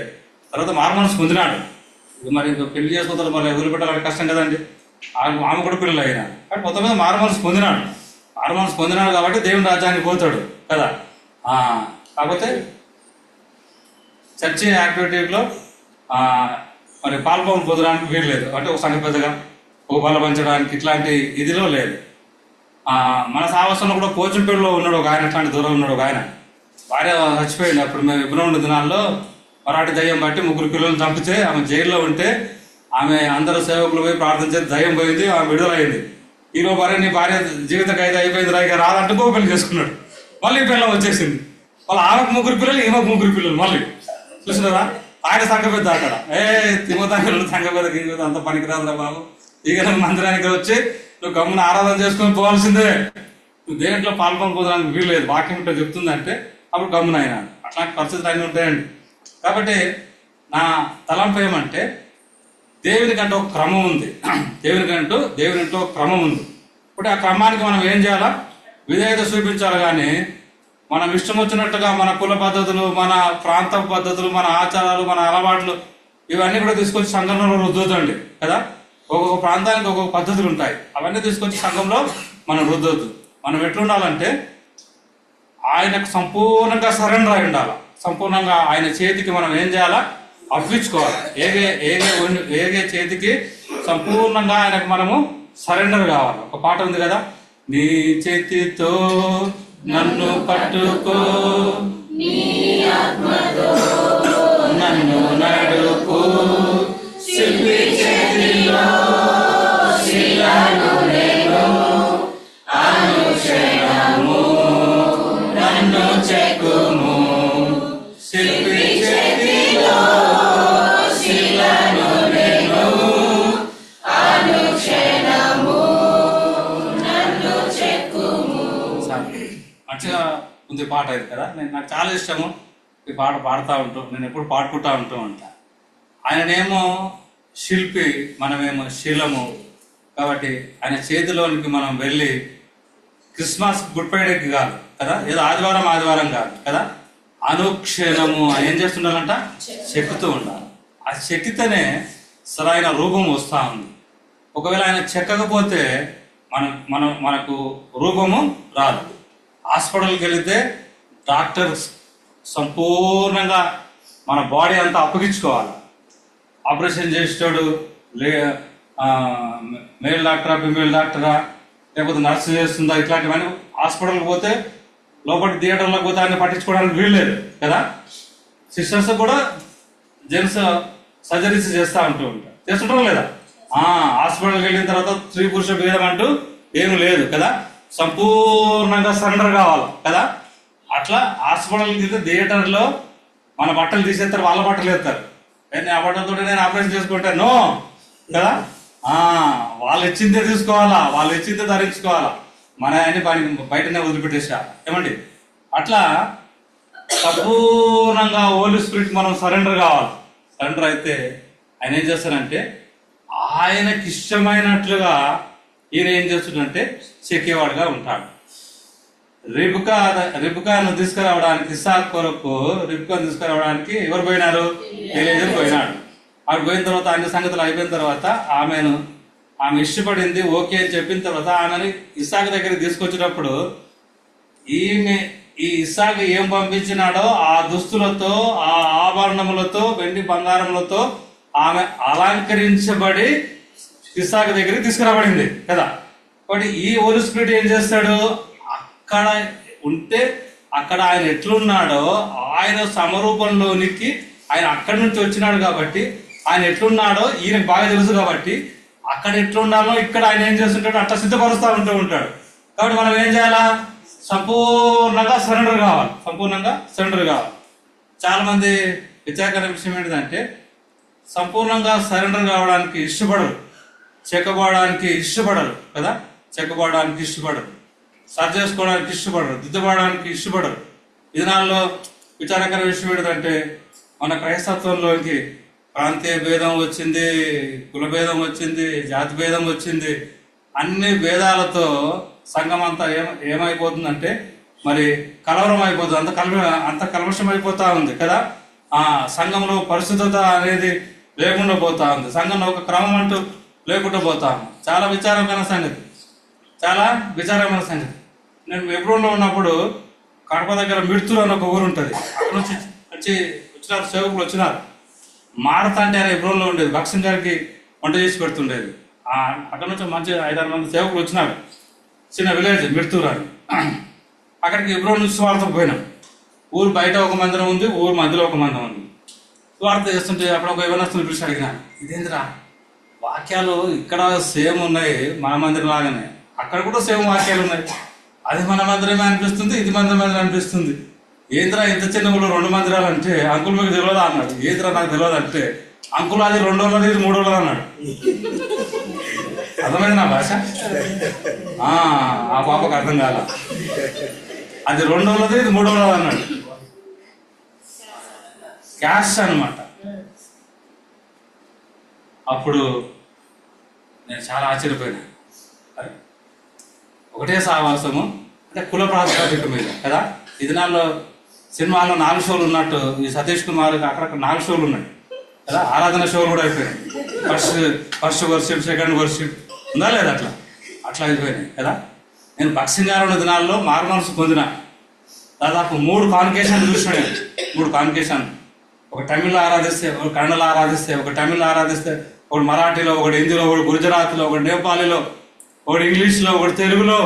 తర్వాత మారుమనసు పొందినాడు. మరి పెళ్లి చేసుకుంటారు, మళ్ళీ వదిలిపెట్టాలంటే కష్టం కదండి. ఆమె కూడా పిల్లలు అయినా. కానీ మొత్తం మీద మారుమనసు పొందినాడు కాబట్టి దేవుని రాజ్యానికి పోతాడు కదా. కాకపోతే చర్చి యాక్టివిటీలో మరి పాల్పొందు పొందడానికి వీలు లేదు. అంటే ఒక సంఘ పెద్దగా ఒక బల పంచడానికి ఇట్లాంటి ఇదిలో లేదు. మన సాహసంలో కూడా పోచంపేటలో ఉన్నాడు ఒక ఆయన, ఇట్లాంటి దూరం ఉన్నాడు ఒక ఆయన. భార్య చచ్చిపోయింది. అప్పుడు మేము ఇబ్రహ్మ దినాల్లో మరాఠీ దయ్యం బట్టి 3 పిల్లలు చంపితే ఆమె జైల్లో ఉంటే, ఆమె అందరూ సేవకులు పోయి ప్రార్థించే దయ్యం పోయింది, ఆమె విడుదలైంది. ఈలో భార్య నీ భార్య జీవిత ఖైదు అయిపోయింది రా, ఇక రాదంటే గో పెళ్లి చేసుకున్నాడు. మళ్ళీ పిల్లలు వచ్చేసింది. వాళ్ళ ఆమెకు 3 పిల్లలు, ఈమెకు 3 పిల్లలు. మళ్ళీ చూసినారా, ఆయన సంఘ పెద్ద అక్కడ. తిమ్మతాంగలు సంఘ పెద్ద గింజ అంత పనికిరాదురా బాబు, ఇక నువ్వు మందిరానికి వచ్చి నువ్వు గమ్మున ఆరాధన చేసుకొని పోవాల్సిందే, నువ్వు దేంట్లో పాల్పొందడానికి వీలు లేదు, వాక్యం ఇట్లా చెప్తుందంటే అప్పుడు గమ్మున అయినా. అట్లాంటి పరిస్థితులు అన్నీ ఉంటాయండి. కాబట్టి నా తలంపు ఏమంటే, దేవునికంటూ ఒక క్రమం ఉంది. దేవునికంటూ ఒక క్రమం ఉంది. ఇప్పుడు ఆ క్రమానికి మనం ఏం చేయాలా, విధేయత చూపించాలి. కానీ మనం ఇష్టం వచ్చినట్టుగా మన కుల పద్ధతులు, మన ప్రాంత పద్ధతులు, మన ఆచారాలు, మన అలవాట్లు ఇవన్నీ కూడా తీసుకొచ్చి సంఘంలో రుద్దొద్దండి కదా. ఒక్కొక్క ప్రాంతానికి ఒక్కొక్క పద్ధతులు ఉంటాయి. అవన్నీ తీసుకొచ్చి సంఘంలో మనం రుద్దొద్దు. మనం ఎట్లుండాలంటే ఆయనకు సంపూర్ణంగా సరెండర్ అయి ఉండాలి. సంపూర్ణంగా ఆయన చేతికి మనం ఏం చేయాలా? అప్పించుకోవాలి. ఏగే చేతికి సంపూర్ణంగా ఆయనకు మనము సరెండర్ కావాలి. ఒక పాట ఉంది కదా, నీ చేతితో నన్ను పట్టుకో, నన్ను నడుపు, శిల్పి చేతిలో శిలను నేను, అనుక్షణము నన్ను చెక్కుము, శిల్పి చేతిలో శిలను నేను, అనుక్షణము నన్ను చెక్కుము. మంచిగా ఉంది పాట ఇది కదా. నాకు చాలా ఇష్టము ఈ పాట పాడుతూ ఉంటాం. నేను ఎప్పుడు పాడుకుంటూ ఉంటా. ఆయననేమో శిల్పి, మనమేమో శిలము. కాబట్టి ఆయన చేతిలోనికి మనం వెళ్ళి క్రిస్మస్ గుడ్ ఫ్రైడేకి కాదు కదా, ఏదో ఆదివారం కాదు కదా, అనుక్షణము ఏం చేస్తుండాలంట? చెక్కుతూ ఉండాలి. ఆ చెక్కితేనే సరైన రూపం వస్తూ ఉంది. ఒకవేళ ఆయన చెక్కకపోతే మనకు రూపము రాదు. హాస్పిటల్కి వెళితే డాక్టర్ సంపూర్ణంగా మన బాడీ అంతా అప్పగించుకోవాలి. ఆపరేషన్ చేసేటోడు మేల్ డాక్టరా ఫిమేల్ డాక్టరా లేకపోతే నర్సు చేస్తుందా, ఇట్లాంటివన్నీ హాస్పిటల్కి పోతే లోపల థియేటర్లోకి పోతే ఆయన పట్టించుకోవడానికి వీల్లేదు కదా. సిస్టర్స్ కూడా జెంట్స్ సర్జరీస్ చేస్తుంటారు లేదా. హాస్పిటల్కి వెళ్ళిన తర్వాత స్త్రీ పురుష భేదం అంటూ ఏమి లేదు కదా. సంపూర్ణంగా సరెండర్ కావాలి కదా. అట్లా హాస్పిటల్కి వెళ్తే థియేటర్లో మన బట్టలు తీసేస్తారు, వాళ్ళ బట్టలు వేస్తారు. ఆ బట్టలతో నేను ఆపరేషన్ చేసుకుంటాను కదా. వాళ్ళు ఇచ్చిందే తీసుకోవాలా, వాళ్ళు ఇచ్చిందే ధరించుకోవాలా. మన ఆయన బయటనే వదిలిపెట్టేసా ఏమండి. అట్లా సంపూర్ణంగా హోలీ స్పిరిట్ మనం సరెండర్ కావాలి. సరెండర్ అయితే ఆయన ఏం చేస్తారంటే ఆయనకి ఇష్టమైనట్లుగా ఈయన ఏం చేస్తుందంటే చెక్కేవాడుగా ఉంటాడు. రిబ్కాను తీసుకురావడానికి, ఇస్సాకు కొరకు రిబ్కాను తీసుకురావడానికి ఎవరు పోయినారు? ఎలీజర్ పోయినాడు. ఆవిడ పోయిన తర్వాత అన్ని సంగతులు అయిపోయిన తర్వాత ఆమె ఇష్టపడింది, ఓకే అని చెప్పిన తర్వాత ఆమెని ఇస్సాకు దగ్గరికి తీసుకొచ్చినప్పుడు ఈ ఇస్సాకు ఏం పంపించినాడో ఆ దుస్తులతో, ఆ ఆభరణములతో, వెండి బంగారములతో ఆమె అలంకరించబడి ఇస్సాకు దగ్గరికి తీసుకురాబడింది కదా. కాబట్టి ఈ హోలీ స్పిరిట్ ఏం చేస్తాడు? అక్కడ ఉంటే అక్కడ ఆయన ఎట్లున్నాడో ఆయన సమరూపంలోనికి ఆయన అక్కడి నుంచి వచ్చినాడు కాబట్టి ఆయన ఎట్లున్నాడో ఈయనకు బాగా తెలుసు కాబట్టి అక్కడ ఎట్లుండాలో ఇక్కడ ఆయన ఏం చేస్తుంటాడు? అట్లా సిద్ధపరుస్తూ ఉంటాడు. కాబట్టి మనం ఏం చేయాలా? సంపూర్ణంగా సరెండర్ కావాలి. చాలా మంది విచారకరమైన విషయం ఏంటంటే సంపూర్ణంగా సరెండర్ కావడానికి ఇష్టపడరు, చెక్కబడడానికి ఇష్టపడరు కదా. చెక్కబడడానికి ఇష్టపడరు, సరి చేసుకోవడానికి ఇష్టపడరు, దిద్దబడడానికి ఇష్టపడరు. ఈ దినాల్లో విచారకరమైన విషయం ఏంటంటే మన క్రైస్తత్వంలోకి ప్రాంతీయ భేదం వచ్చింది, కుల భేదం వచ్చింది, జాతి భేదం వచ్చింది. అన్ని భేదాలతో సంఘం అంతా ఏమైపోతుందంటే మరి కలవరం అయిపోతుంది, అంత కల్మషం అయిపోతా ఉంది కదా. సంఘంలో పరిశుద్ధత అనేది లేకుండా పోతా ఉంది. సంఘంలో ఒక క్రమం అంటూ లేకుండా పోతా ఉంది. చాలా విచారమైన సంగతి. నేను ఎబ్రోన్లో ఉన్నప్పుడు కడప దగ్గర మిడ్తూరు అని ఒక ఊరు ఉంటుంది. అక్కడ నుంచి వచ్చినారు సేవకులు వచ్చినారు. మారత అంటే ఆయన ఎబ్రోన్లో ఉండేది, భక్సింగ్ గారికి వంట చేసి పెడుతుండేది. అక్కడ నుంచి మంచి 5-6 మంది సేవకులు వచ్చినారు. చిన్న విలేజ్ మిడ్తూరు అని. అక్కడికి ఎబ్రోన్ నుంచి వాళ్ళతో పోయినాం. ఊరు బయట ఒక మందిరం ఉంది, ఊరు మధ్యలో ఒక మందిరం ఉంది. వార్త చేస్తుంటే అప్పుడు ఒక యవనస్తుని పిలిచి అడిగినా, ఇదేంద్రా వాక్యాలు ఇక్కడ సేమ్ ఉన్నాయి మన మందిరం లాగానే, అక్కడ కూడా సేమ్ వాక్యాలు ఉన్నాయి, అది మన మందిరమే అనిపిస్తుంది, ఇది మందిరమే అనిపిస్తుంది, ఏంద్రా ఇంత చిన్న ఊళ్ళో 2 మందిరాలు అంటే అంకుల్ మీకు తెలియదా అన్నాడు. ఏంద్రా నాకు తెలియదు అంటే అంకుల్ అది 2 రోజులు ఇది 3 రోజులు అన్నాడు. అర్థమైంది నా భాష? ఆ పాపకు అర్థం కాల. అది 2 రోజులది ఇది 3 రోజులు అన్నాడు. క్యాష్ అనమాట. అప్పుడు నేను చాలా ఆశ్చర్యపోయినా. ఒకటే సావాసము అంటే కుల ప్రాతిపదిక మీద కదా. ఈ దినాల్లో సినిమాల్లో 4 షోలు ఉన్నట్టు ఈ సతీష్ కుమార్ అక్కడక్కడ 4 షోలు ఉన్నాయి. కదా, ఆరాధన షోలు కూడా అయిపోయినాయి. ఫస్ట్ వర్షిప్, సెకండ్ వర్షిప్ ఉందా లేదా, అట్లా అయిపోయినాయి కదా. నేను భక్సింగారుల దినాల్లో మారుమనసు పొందిన దాదాపు 3 కాన్కేషన్లు చూసినా. 3 కాన్కేషన్, ఒక తమిళ్లో ఆరాధిస్తే, ఒక కన్నడలో ఆరాధిస్తే, ఒక తమిళ్లో ఆరాధిస్తే, ఒకటి మరాఠీలో, ఒకటి హిందీలో, ఒకటి గుజరాత్లో, ఒకటి నేపాలీలో, ఒకటి ఇంగ్లీష్లో, ఒకటి తెలుగులో.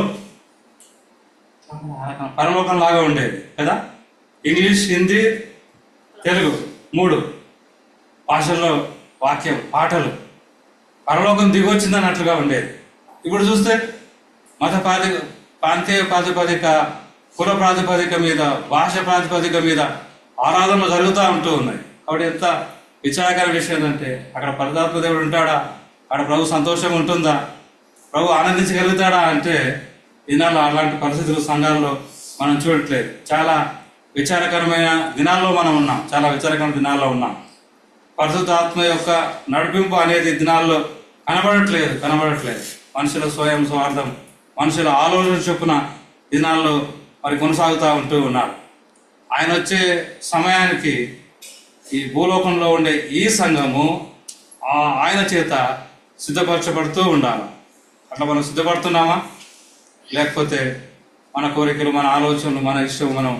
పరలోకం లాగా ఉండేది కదా. ఇంగ్లీష్, హిందీ, తెలుగు 3 భాషల్లో వాక్యం, పాటలు, పరలోకం దిగొచ్చిందన్నట్లుగా ఉండేది. ఇప్పుడు చూస్తే మత ప్రాంతీయ ప్రాతిపదిక, కుల ప్రాతిపదిక మీద, భాష ప్రాతిపదిక మీద ఆరాధనలు జరుగుతూ ఉంటూ ఉన్నాయి. కాబట్టి ఎంత విచారకర విషయం ఏంటంటే, అక్కడ పరిశుద్ధాత్మ దేవుడు ఉంటాడా, అక్కడ ప్రభు సంతోషం ఉంటుందా, ప్రభు ఆనందించగలుగుతాడా అంటే దినాల్లో అలాంటి పరిస్థితులు సంఘాల్లో మనం చూడట్లేదు. చాలా విచారకరమైన దినాల్లో మనం ఉన్నాం, చాలా విచారకరమైన దినాల్లో ఉన్నాం. పరిశుద్ధాత్మ యొక్క నడిపింపు అనేది దినాల్లో కనబడట్లేదు. మనుషుల స్వయం స్వార్థం, మనుషుల ఆలోచన చొప్పున దినాల్లో మరి కొనసాగుతూ ఉంటూ ఉన్నారు. ఆయన వచ్చే సమయానికి ఈ భూలోకంలో ఉండే ఈ సంఘము ఆయన చేత సిద్ధపరచబడుతూ ఉండాలి. అట్లా మనం సిద్ధపడుతున్నామా, లేకపోతే మన కోరికలు, మన ఆలోచనలు, మన ఇష్టం మనం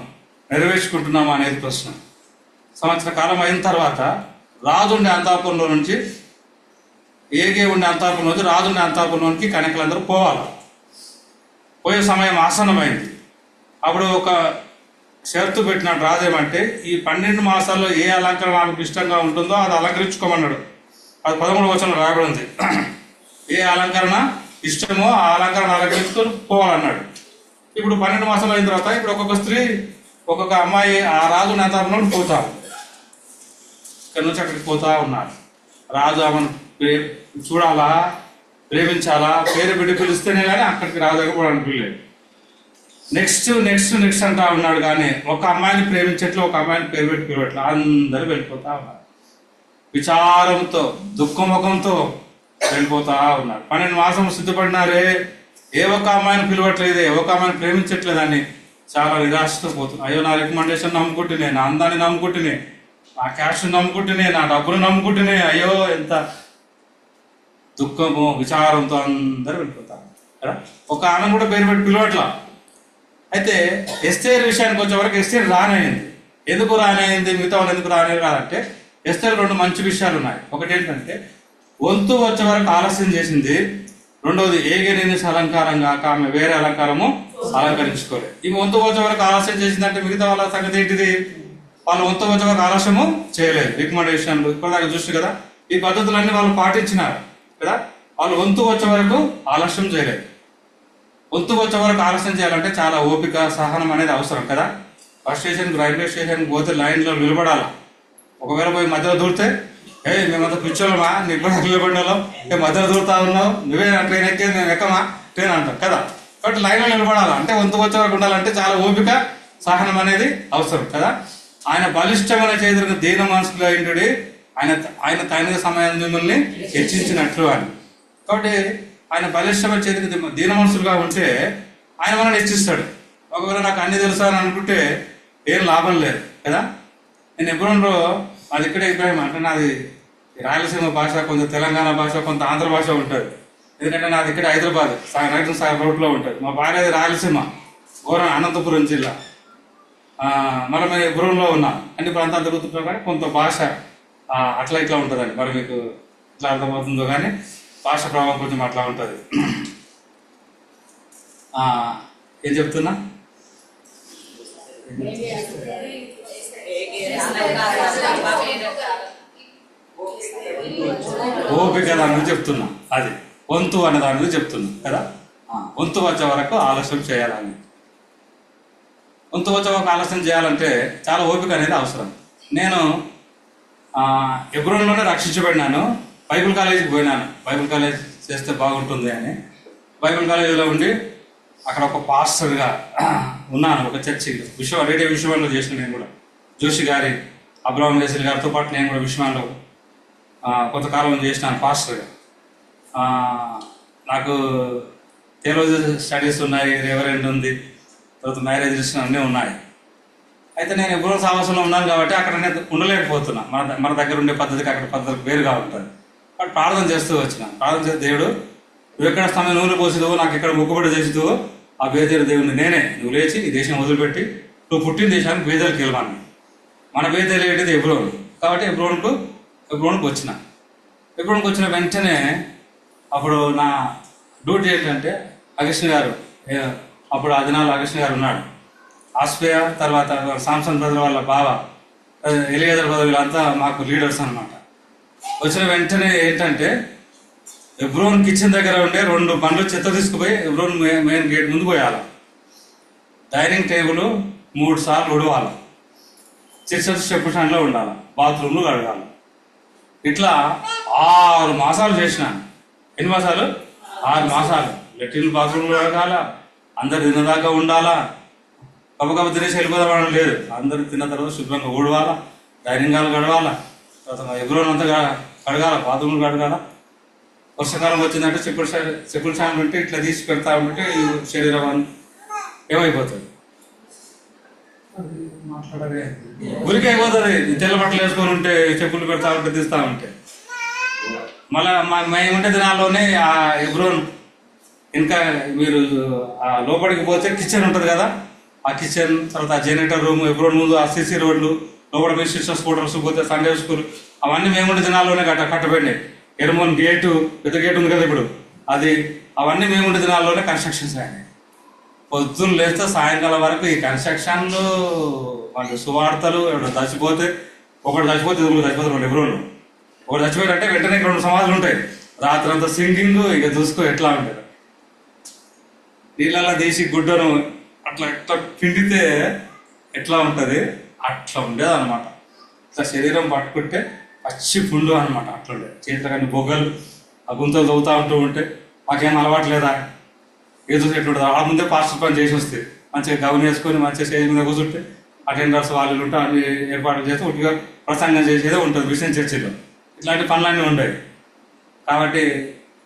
నెరవేర్చుకుంటున్నామా అనేది ప్రశ్న. సంవత్సర కాలం అయిన తర్వాత రాజు ఉండే అంతఃపురంలో నుంచి, ఏగే ఉండే అంతఃపురం నుంచి రాజు ఉండే అంతఃపురంలోనికి కన్యకలందరూ పోవాలి. పోయే సమయం ఆసన్నమైంది. అప్పుడు ఒక షరతు పెట్టినాడు రాజు. ఏమంటే, ఈ 12 మాసాల్లో ఏ అలంకరణ ఆమెకు ఇష్టంగా ఉంటుందో అది అలంకరించుకోమన్నాడు. అది 13వ వచనంలో రాయబడింది. ఏ అలంకరణ ఇష్టమో ఆ అలంకరణ అలంకరించుకొని పోవాలన్నాడు. ఇప్పుడు 12 మాసాలు అయిన తర్వాత ఇప్పుడు ఒక్కొక్క స్త్రీ, ఒక్కొక్క అమ్మాయి ఆ రాజు నేతాంలో పోతారు. ఇక్కడ నుంచి అక్కడికి పోతా ఉన్నారు. రాజు ఆమెను చూడాలా, ప్రేమించాలా, పేరు పెట్టి పిలిస్తేనే కానీ అక్కడికి రాజకపోవడానికి వీల్లేదు. నెక్స్ట్ అంటా ఉన్నాడు. కానీ ఒక అమ్మాయిని ప్రేమించట్లు, ఒక అమ్మాయిని పేరు పెట్టి పిలవట్లు, అందరూ వెళ్ళిపోతా ఉన్నారు. విచారంతో, దుఃఖముఖంతో వెళ్ళిపోతా ఉన్నారు. 12 మాసం సిద్ధపడినారే, ఏ ఒక్క అమ్మాయిని పిలవట్లేదే, ఏ ఒక్క అమ్మాయిని ప్రేమించట్లేదని చాలా నిరాశతో పోతున్నారు. అయ్యో, నా రికమెండేషన్ నమ్ముకుంటునే, నా అందాన్ని నమ్ముకుంటునే, నా క్యాష్ నమ్ముకుంటునే, నా డబ్బులు నమ్ముకుంటునే, అయ్యో ఎంత దుఃఖము, విచారంతో అందరూ వెళ్ళిపోతారు కదా. ఒక ఆమె కూడా పేరు పెట్టి పిలవట్లా. అయితే ఎస్తేర్ విషయానికి వచ్చే వరకు ఎస్తేర్ రానయ్యింది. ఎందుకు రానయ్యింది, మిగతా వాళ్ళు ఎందుకు రానేది కాదంటే, ఎస్తేర్ 2 మంచి విషయాలు ఉన్నాయి. ఒకటి ఏంటంటే, వంతు వచ్చే వరకు ఆలస్యం చేసింది. రెండవది, ఏగేని అలంకారం కాక ఆమె వేరే అలంకారము అలంకరించుకోలేదు. ఈ వంతు వచ్చే వరకు ఆలస్యం చేసిందంటే మిగతా వాళ్ళ సంగతి ఏంటిది, వాళ్ళు వంతు వచ్చే వరకు ఆలస్యము చేయలేదు. రికమెండేషన్లు ఇప్పటిదాకా చూసి కదా, ఈ పద్ధతులన్నీ వాళ్ళు పాటించినారు కదా. వాళ్ళు వంతు వచ్చే వరకు ఆలస్యం చేయలేదు. వంతు వచ్చే వరకు ఆలస్యం చేయాలంటే చాలా ఓపిక, సహనం అనేది అవసరం కదా. బస్ స్టేషన్కి, రైల్వే స్టేషన్కి పోతే లైన్లో నిలబడాలి. ఒకవేళ పోయి మధ్యలో దూరితే, మేమంతా పిచ్చోళ్ళమా, నీ కూడా నిలబడినాలో, మధ్యలో దూరుతా ఉన్నావు, నువ్వే ట్రైన్ ఎక్కే, మేము ఎక్కమా ట్రైన్ అంటాం కదా. కాబట్టి లైన్లో నిలబడాలి అంటే, వంతు వచ్చే వరకు ఉండాలంటే చాలా ఓపిక, సహనం అనేది అవసరం కదా. ఆయన బలిష్టమైన చేతులకు దీన మనసులో అయింటుడి, ఆయన తగిన సమయం మిమ్మల్ని హెచ్చించినట్లు అని. కాబట్టి ఆయన బలిష్టమైన చేతికి దీన మనసులుగా ఉంటే ఆయన మనల్ని హెచ్చిస్తాడు. ఒకవేళ నాకు అన్ని తెలుసా అని అనుకుంటే ఏం లాభం లేదు కదా. నేను ఎప్పుడో అది ఇక్కడే ఇబ్రాహిం అంటే, నాది రాయలసీమ భాష, కొంత తెలంగాణ భాష, కొంత ఆంధ్ర భాష ఉంటుంది. ఎందుకంటే నాది ఇక్కడ హైదరాబాద్ నాగార్జున సాగర్ రోడ్లో ఉంటుంది. మా భార్యది రాయలసీమ, అనంతపురం జిల్లా. మనం గురువులో ఉన్నాం, అన్ని ప్రాంతాలు తిరుగుతుంటాం. కానీ కొంత భాష అట్లా ఇట్లా ఉంటుందండి. మరి మీకు ఇట్లా అర్థమవుతుందో కానీ భాష ప్రభావం కొంచెం అట్లా ఉంటుంది. ఏం చెప్తున్నా, ఓపిక దాని గురించి చెప్తున్నా. అది వంతు అనే దాని గురించి చెప్తున్నా కదా. వంతు వచ్చే వరకు ఆలస్యం చేయాలని. వంతు వచ్చే వరకు ఆలస్యం చేయాలంటే చాలా ఓపిక అనేది అవసరం. నేను ఎబ్రోన్లోనే రక్షించబడినాను. బైబిల్ కాలేజీకి పోయినాను. బైబిల్ కాలేజ్ చేస్తే బాగుంటుంది అని బైబిల్ కాలేజీలో ఉండి అక్కడ ఒక పాస్టర్గా ఉన్నాను. ఒక చర్చి రేడియో విశ్వంలో చేసిన నేను కూడా, జోషి గారి, అబ్రహం వేసల్ గారితో పాటు నేను కూడా విశ్వంలో కొంతకాలం చేసినాను పాస్టర్గా. నాకు థియాలజీ స్టడీస్ ఉన్నాయి, రెవరెండ్ ఉంది, తర్వాత మ్యారేజ్ రిజిస్ట్రేషన్ అన్నీ ఉన్నాయి. అయితే నేను ఎప్పుడో సావాసంలో ఉన్నాను కాబట్టి అక్కడ నేను ఉండలేకపోతున్నా. మన దగ్గర ఉండే పద్ధతికి అక్కడ పద్ధతి వేరుగా ఉంటుంది. కాబట్టి ప్రార్థన చేస్తూ వచ్చిన. ప్రార్థన చేస్తే దేవుడు నువ్వు ఎక్కడ సమయం నూనె పోసిదువో, నాకు ఎక్కడ మొక్కుబడి చేసిదువో ఆ బేదేరు దేవుడిని నేనే, నువ్వు లేచి ఈ దేశం వదిలిపెట్టి నువ్వు పుట్టిన దేశానికి బేదేలకు వెళ్ళమని. మన బేదేలు ఏంటిది ఎబ్రోన్. కాబట్టి ఎబ్రోన్కి వచ్చిన. ఎబ్రోన్కి వచ్చిన వెంటనే అప్పుడు నా డ్యూటీ ఏంటంటే అగస్టిన్ గారు, అప్పుడు ఆ దినాల్లో అగస్టిన్ గారు ఉన్నాడు, ఆస్పేయ, తర్వాత సాంసన్ బ్రదర్ వాళ్ళ బావ ఎలియాజర్ బ్రదర్, వీళ్ళంతా మాకు లీడర్స్ అనమాట. వచ్చిన వెంటనే ఏంటంటే ఎబ్రోన్ కిచెన్ దగ్గర ఉండే 2 బండ్లు చెత్త తీసుకుపోయి ఎబ్రోన్ మెయిన్ గేట్ ముందు పోయాలి. డైనింగ్ టేబుల్ 3 సార్లు ఉడవాలి, చర్చ్ స్టెప్ స్టాండ్లో ఉండాలి, బాత్రూమ్లు కడగాలి. ఇట్లా 6 మాసాలు చేసిన. ఎన్ని మాసాలు? 6 మాసాలు. లెట్రిన్ బాత్రూమ్లు కడగాల, అందరు తిన్నదాకా ఉండాలా, కబకబ తినేసి వెళ్ళిపోదామని లేదు. అందరు తిన్న తర్వాత శుభ్రంగా ఊడవాలా, డైనింగ్ హాల్ గడవాలా, తర్వాత ఎబ్రోన్ అంతా కడగాల, బాత్రూమ్లు కడగాల. వర్షాకాలం వచ్చిందంటే చెప్పుల స్టాండ్ ఉంటే ఇట్లా తీసి పెడతా ఉంటే ఈ శరీరం ఏమైపోతుంది, మాట్లాడదే ఉరికి అయిపోతుంది. తెల్ల బట్టలు వేసుకొని ఉంటే చెప్పులు పెడతా ఉంటే తీస్తా ఉంటే మళ్ళా మేముంటే దినాల్లోనే ఆ ఎబ్రోన్ ఇంకా మీరు ఆ లోపలికి పోతే కిచెన్ ఉంటుంది కదా, ఆ కిచెన్ తర్వాత ఆ జనరేటర్ రూమ్, ఎబ్రోన్ ముందు ఆ సిసి రోడ్లు, లోపల మిస్టర్స్ క్వార్టర్స్, పోతే సండే స్కూల్, అవన్నీ మేముండే దినాల్లోనే కట్టబడినాయి. ఎర్మోన్ గేటు, పెద్ద గేట్ ఉంది కదా ఇప్పుడు, అది అవన్నీ మేముండే దినాల్లోనే కన్స్ట్రక్షన్స్ అయినాయి. పొద్దున్న లేస్తే సాయంకాలం వరకు ఈ కన్స్ట్రక్షన్లు, వాళ్ళు సువార్తలు, ఒకటి చచ్చిపోతే ఇద్దరు చచ్చిపోతారు ఎబ్రోన్లో. ఒకటి చచ్చిపోయారంటే వెంటనే 2 సమాధులు ఉంటాయి. రాత్రి అంతా సింగింగ్, ఇక చూసుకో ఎట్లా ఉంటుంది. నీళ్ళల్లో తీసి గుడ్డను అట్లా పిండితే ఎట్లా ఉంటుంది అట్లా ఉండేది అనమాట. ఇట్లా శరీరం పట్టుకుంటే పచ్చి పుండు అనమాట. అట్లా ఉండేది. చేతిలో కానీ బొగ్గలు ఆ గుంతలు చదువుతూ ఉంటే మాకేం అలవాటు లేదా, ఏదో ఎట్లుంటుంది. ఆ ముందే పాస్టర్ పని చేసి వస్తే మంచిగా గౌన్ వేసుకొని మంచిగా స్టేజ్ మీద కూర్చుంటే అటెండర్స్ వాళ్ళు ఉంటే అన్ని ఏర్పాట్లు చేస్తే ఒకటిగా ప్రసంగం చేసేదే ఉంటుంది విషయం చర్చిలో. ఇట్లాంటి పనులన్నీ ఉండేవి. కాబట్టి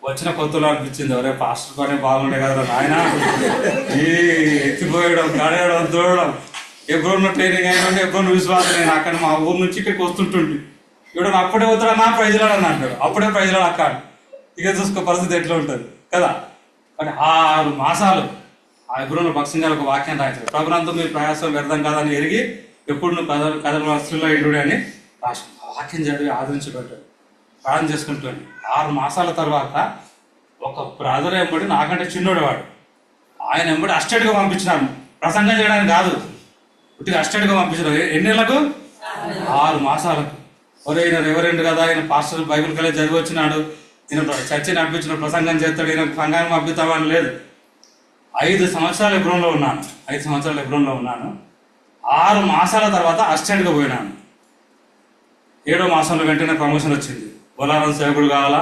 వచ్చిన కొత్తలో అనిపించింది, ఎవరే పాస్టర్ పనే బాగుండే కదా నాయన, ఈ ఎత్తిపోయడం, కడగడం, దూడడం. ఎబ్రోన్ ట్రైనింగ్ అయినంటే ఎబ్రోన్ విశ్వాసం. నేను అక్కడ మా ఊరు నుంచి ఇక్కడికి వస్తుంటుంది. ఇప్పుడు అప్పుడే వద్దురా నా ప్రైజ్లాడు అని అంటాడు. అప్పుడే ప్రైజ్లాడు అక్క. ఇక చూసుకో పరిస్థితి ఎట్లా ఉంటుంది కదా. కానీ 6 మాసాలు ఆ ఎబ్రోన్లో భక్సింగ్ గారు ఒక వాక్యం రాయించారు, ప్రభునందు మీ ప్రయాసం వ్యర్థం కాదని ఎరిగి ఎప్పుడు నువ్వు కథల వస్తువుల్లో ఇల్లుడు అని రాసి ఆ వాక్యం చదివి ఆదరించబడ్డాడు. ప్రార్థన చేసుకుంటాడు. 6 మాసాల తర్వాత ఒక బ్రదర్ ఎంబడి, నాకంటే చిన్నోడేవాడు, ఆయన ఎంబడి అస్టేట్గా పంపించినాను. ప్రసంగం చేయడానికి కాదు, పుట్టిగా అస్టేట్గా పంపించినారు. ఎన్ని నెలలకు? 6 మాసాలకు. ఈయన రెవరెండ్ కదా, ఆయన పాస్టర్ బైబిల్ కాలేజ్ చదివి వచ్చినాడు, ఈయన చర్చని పంపించిన ప్రసంగం చేస్తాడు, ఈయన సంఘాన్ని పంపిస్తామని లేదు. 5 సంవత్సరాలు ఎబ్రోన్లో ఉన్నాను. 5 సంవత్సరాలు ఎబ్రోన్లో ఉన్నాను. 6 మాసాల తర్వాత అసిస్టెంట్గా పోయినాను. 7వ మాసంలో వెంటనే ప్రమోషన్ వచ్చింది. బొలారం సేవకుడు కావాలా.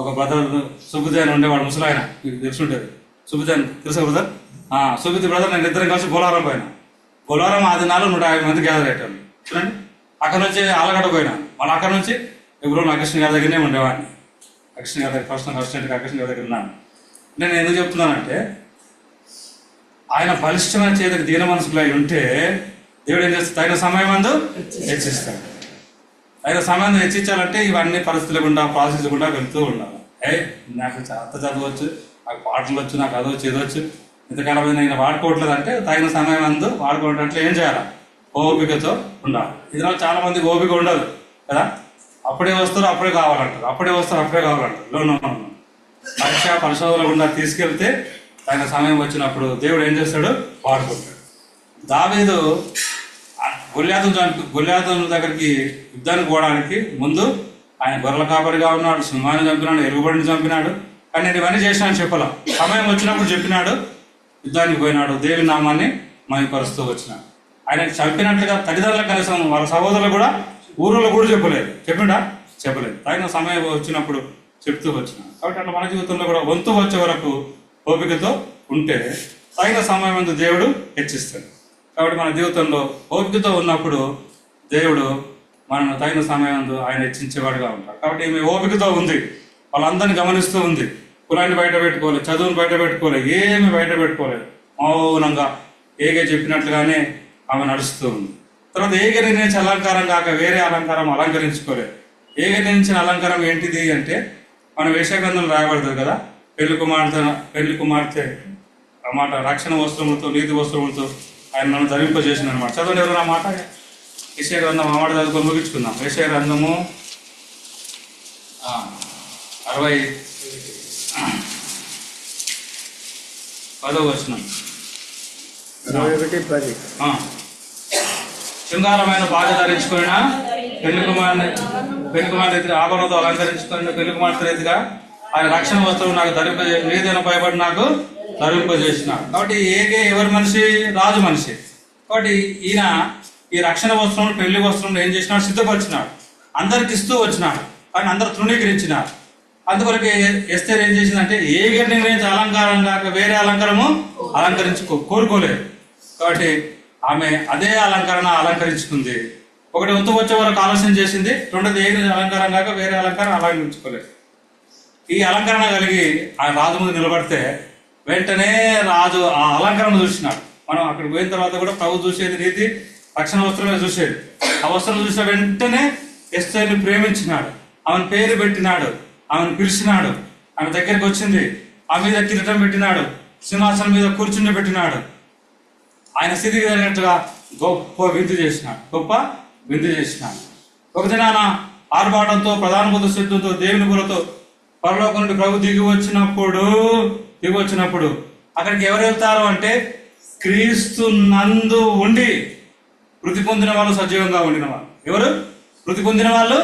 ఒక బ్రదర్ సుబుదేన్ ఉండేవాడు, ముసలాయన, మీకు తెలుసుంటేది. సుబుదేన్ తెలుసా బ్రదర్? సుబుద్ధి బ్రదర్, నేను ఇద్దరం కలిసి బొలారం పోయినా. బొలారం ఆ దినాలు 150 మంది గ్యాదర్ అయ్యేటోళ్ళు. చూడండి, అక్కడ నుంచి ఆలగడ్డ పోయినాను. మళ్ళీ అక్కడ నుంచి ఎబ్రోన్ అగస్టిన్ గారి దగ్గరనే ఉండేవాడిని. అగస్టిన్ గారి దగ్గర పర్సనల్ అసిస్టెంట్గా అగస్టిన్ గారి దగ్గర ఉన్నాను. నేను ఎందుకు చెప్తున్నానంటే, ఆయన బలిష్టమైన చేతికి దీన మనసులో ఉంటే దేవుడు ఏం చేస్తాడు? తగిన సమయం అందు హెచ్చిస్తాడు. తగిన సమయం హెచ్చించాలంటే ఇవన్నీ పరిస్థితులు గుండా, ప్రాసెస్ గుండా వెళ్తూ ఉండాలి. నాకు అంత చదవచ్చు, నాకు పాటలు వచ్చు, నాకు అదవచ్చు, ఇదవచ్చు, ఇంతకాలం నేను వాడుకోవట్లేదు అంటే తగిన సమయం అందు వాడుకోవడం అంటే ఏం చేయాలి? ఓపికతో ఉండాలి. ఇందులో చాలా మందికి ఓపిక ఉండదు కదా. అప్పుడే వస్తారు అప్పుడే కావాలంటారు, అప్పుడే వస్తారు అప్పుడే కావాలంటారు. లోన్ పరీక్ష పరిశోధన గుండా తీసుకెళ్తే తగిన సమయం వచ్చినప్పుడు దేవుడు ఏం చేస్తాడు? వాడుకుంటాడు. దావీదు గొల్యాతు దగ్గరికి యుద్ధానికి పోవడానికి ముందు ఆయన గొర్రెల కాపరిగా ఉన్నాడు, సింహాన్ని చంపినాడు, ఎలుగుబడిని చంపినాడు. కానీ నేను ఇవన్నీ చేసినాను చెప్పాల. సమయం వచ్చినప్పుడు చెప్పినాడు, యుద్ధానికి పోయినాడు, దేవుని నామాన్ని మహిమపరుస్తూ వచ్చినాడు. ఆయన చంపినట్లుగా తల్లిదండ్రులకు కనీసం వాళ్ళ సహోదరులు కూడా, ఊరిలో కూడా చెప్పలేదు. తగిన సమయం వచ్చినప్పుడు చెప్తూ వచ్చినాడు. కాబట్టి అట్లా మన జీవితంలో కూడా వంతు వచ్చే వరకు ఓపికతో ఉంటే తగిన సమయం అందు దేవుడు హెచ్చిస్తాడు. కాబట్టి మన జీవితంలో ఓపికతో ఉన్నప్పుడు దేవుడు మనను తగిన సమయంలో ఆయన హెచ్చించేవాడుగా ఉంటాడు. కాబట్టి ఈమె ఓపికతో ఉంది, వాళ్ళందరినీ గమనిస్తూ ఉంది. కులాన్ని బయట పెట్టుకోలేదు, చదువును బయట పెట్టుకోలేదు, ఏమి బయట పెట్టుకోలేదు. మౌనంగా ఏగే చెప్పినట్లుగానే ఆమె నడుస్తూ ఉంది. తర్వాత ఏగ నిర్ణయించిన అలంకారం కాక వేరే అలంకారం అలంకరించుకోలేదు. ఏగ నిర్ణయించిన అలంకారం ఏంటిది అంటే మన వేషగ్రంథంలో రాయబడుతుంది కదా, పెళ్లి కుమార్తె అన్నమాట రక్షణ వస్త్రములతో నీతి వస్త్రములతో ఆయన నన్ను ధరింపజేసిన అనమాట. చదవండి ఎవరు అన్నమాట. యెషయా గ్రంథం ఆ మాట చదువుకొని ముగించుకుందాం. యెషయా గ్రంథము 10వ వచనం. 21:10. శృంగారమైన బాధ ధరించుకున్న పెళ్లి కుమార్తె రీతిగా ఆభరణతో అలంకరించుకున్న పెళ్లి కుమార్తె రీతిగా ఆయన రక్షణ వస్తువులు నాకు నీదైన భయపడి నాకు ధరింపజేసినాడు. కాబట్టి ఏగే ఎవరి మనిషి? రాజు మనిషి. కాబట్టి ఈయన ఈ రక్షణ వస్త్రం పెళ్లి వస్త్రం ఏం చేసినాడు? సిద్ధపరిచినాడు, అందరికి ఇస్తూ వచ్చినాడు. కానీ అందరు తృణీకరించినారు. అందుకొరకు ఎస్తేర్ ఏం చేసిందంటే ఏగే నిర్ణయించిన అలంకారం కాక వేరే అలంకారము కోరుకోలేదు. కాబట్టి ఆమె అదే అలంకరించుకుంది. ఒకటి వంతు వచ్చే వరకు ఆలోచన చేసింది, రెండోది ఏగిన అలంకారం కాక వేరే అలంకారం అలంకరించుకోలేదు. ఈ అలంకరణ కలిగి ఆ రాజు ముందు నిలబడితే వెంటనే రాజు ఆ అలంకరణ చూసినాడు. మనం అక్కడికి పోయిన తర్వాత కూడా ప్రభు చూసేది రీతి రక్షణ వస్త్రమే చూసేది. ఆ వస్త్రం చూసిన వెంటనే ఎస్తేర్ని ప్రేమించినాడు, ఆమెను పేరు పెట్టినాడు, ఆమెను పిలిచినాడు, ఆమె దగ్గరికి వచ్చింది, ఆమె మీద కిరీటం పెట్టినాడు, సింహాసనం మీద కూర్చుని పెట్టినాడు. ఆయన స్థితికి తగినట్టుగా గొప్ప విందు చేసినాడు. ఒక దినాన ఆర్భాటంతో ప్రధాన బుద్ధ సిద్ధంతో దేవుని బులతో పరలోకం నుండి ప్రభు దిగి వచ్చినప్పుడు అక్కడికి ఎవరు వెళ్తారు అంటే క్రీస్తు నందు ఉండి మృతి పొందిన వాళ్ళు సజీవంగా ఉండిన వాళ్ళు. ఎవరు మృతి పొందిన వాళ్ళు?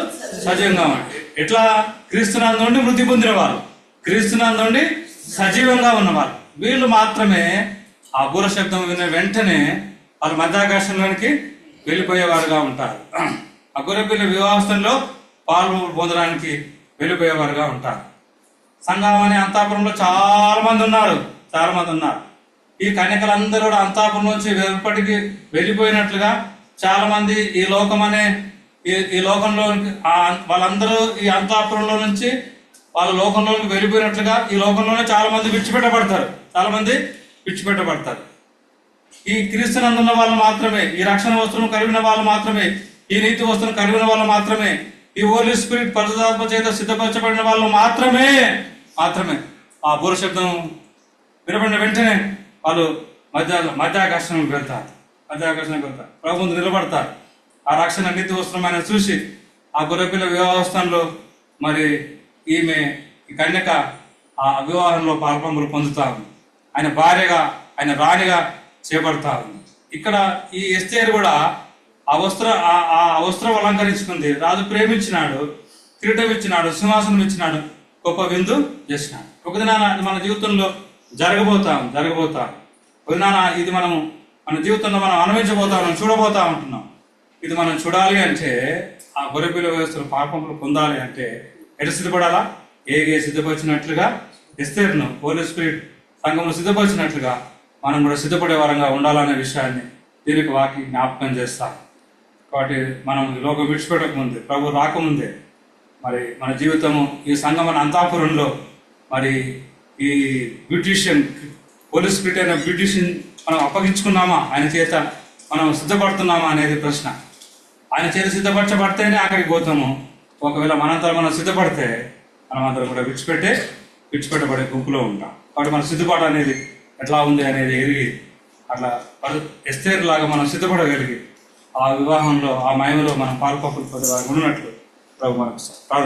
సజీవంగా ఉండి. ఎట్లా? క్రీస్తు నందు ఉండి మృతి పొందిన వాళ్ళు, క్రీస్తు నందు ఉండి సజీవంగా ఉన్నవాళ్ళు. వీళ్ళు మాత్రమే ఆ బూర శబ్దం విన్న వెంటనే వాళ్ళు మధ్యాకాశంలోనికి వెళ్ళిపోయేవారుగా ఉంటారు. ఆ గొర్రెపిల్ల వివాహంలో పాలు పొందడానికి వెళ్ళిపోయేవారుగా ఉంటారు. సంఘం అనే అంతాపురంలో చాలా మంది ఉన్నారు. ఈ కన్యకలందరూ కూడా అంతాపురం నుంచి వెలుపటికి వెళ్ళిపోయినట్లుగా చాలా మంది ఈ లోకంలో వాళ్ళందరూ ఈ అంతాపురంలో నుంచి వాళ్ళ లోకంలోకి వెళ్ళిపోయినట్లుగా ఈ లోకంలోనే చాలా మంది విడిచిపెట్టబడతారు. ఈ క్రీస్తునందున్న వాళ్ళు మాత్రమే, ఈ రక్షణ వస్త్రం కలిగిన వాళ్ళు మాత్రమే, ఈ నీతి వస్త్రం కలిగిన వాళ్ళు మాత్రమే, ఈ హోలీ స్పిరిట్ పరిశుద్ధాత్మ చేత సిద్ధపరచబడిన వాళ్ళు మాత్రమే ఆ బూర శబ్దం వినబడిన వెంటనే వాళ్ళు మధ్యాకాశంకి వెళ్తారు. ప్రభు ముందు నిలబడతారు. ఆ రక్షణ నీతి వస్త్రం ఆయన చూసి ఆ గొర్రెపిల్ల వివాహస్థానంలో మరి ఈ కన్యక ఆ వివాహంలో పాల్పంపులు పొందుతా ఉంది. ఆయన భార్యగా, ఆయన రాణిగా చేపడతా ఉంది. ఇక్కడ ఈ ఎస్తేరు కూడా ఆ వస్త్రం అలంకరించుకుంది. రాజు ప్రేమించినాడు, కిరీటం ఇచ్చినాడు, సింహాసనం ఇచ్చినాడు, గొప్ప విందు చేసినాడు. ఒక దినాన అది మన జీవితంలో జరగబోతాం. ఒక దినాన ఇది మన జీవితంలో మనం అనుభవించబోతాం, చూడబోతా ఉంటున్నాం. ఇది మనం చూడాలి అంటే ఆ గొర్రెపిల్ల వ్యవస్థలు పాపములు పొందాలి అంటే ఎటు సిద్ధపడాలా? ఏగే సిద్ధపరిచినట్లుగా ఎస్తేరును హోలీ స్పిరిట్ సంఘంలో సిద్ధపరిచినట్లుగా మనం కూడా సిద్ధపడే వారంగా ఉండాలనే విషయాన్ని దీనికి వాకి జ్ఞాపకం చేస్తాం. కాబట్టి మనం ఈ లోకం విడిచిపెట్టక ముందే, ప్రభు రాకముందే మరి మన జీవితము ఈ సంఘం అంతాపురంలో మరి ఈ బ్యూటిషియన్ హోలీ స్పిరిట్ అయిన బ్యూటిషియన్ మనం అప్పగించుకున్నామా, ఆయన చేత మనం సిద్ధపడుతున్నామా అనేది ప్రశ్న. ఆయన చేత సిద్ధపరచబడితేనే అక్కడికి పోతాము. ఒకవేళ మనం సిద్ధపడితే మనం అందరం కూడా విడిచిపెట్టబడే గుంపులో ఉంటాం. కాబట్టి మన సిద్ధపాటు అనేది ఎట్లా ఉంది అనేది ఎరిగి అట్లా ఎస్తేరు లాగా మనం సిద్ధపడగలిగి ఆ వివాహంలో ఆ మహిమలో మనం పాల్పొక్కులు ఉన్నట్లు ప్రభు మనకు ప్రార్థన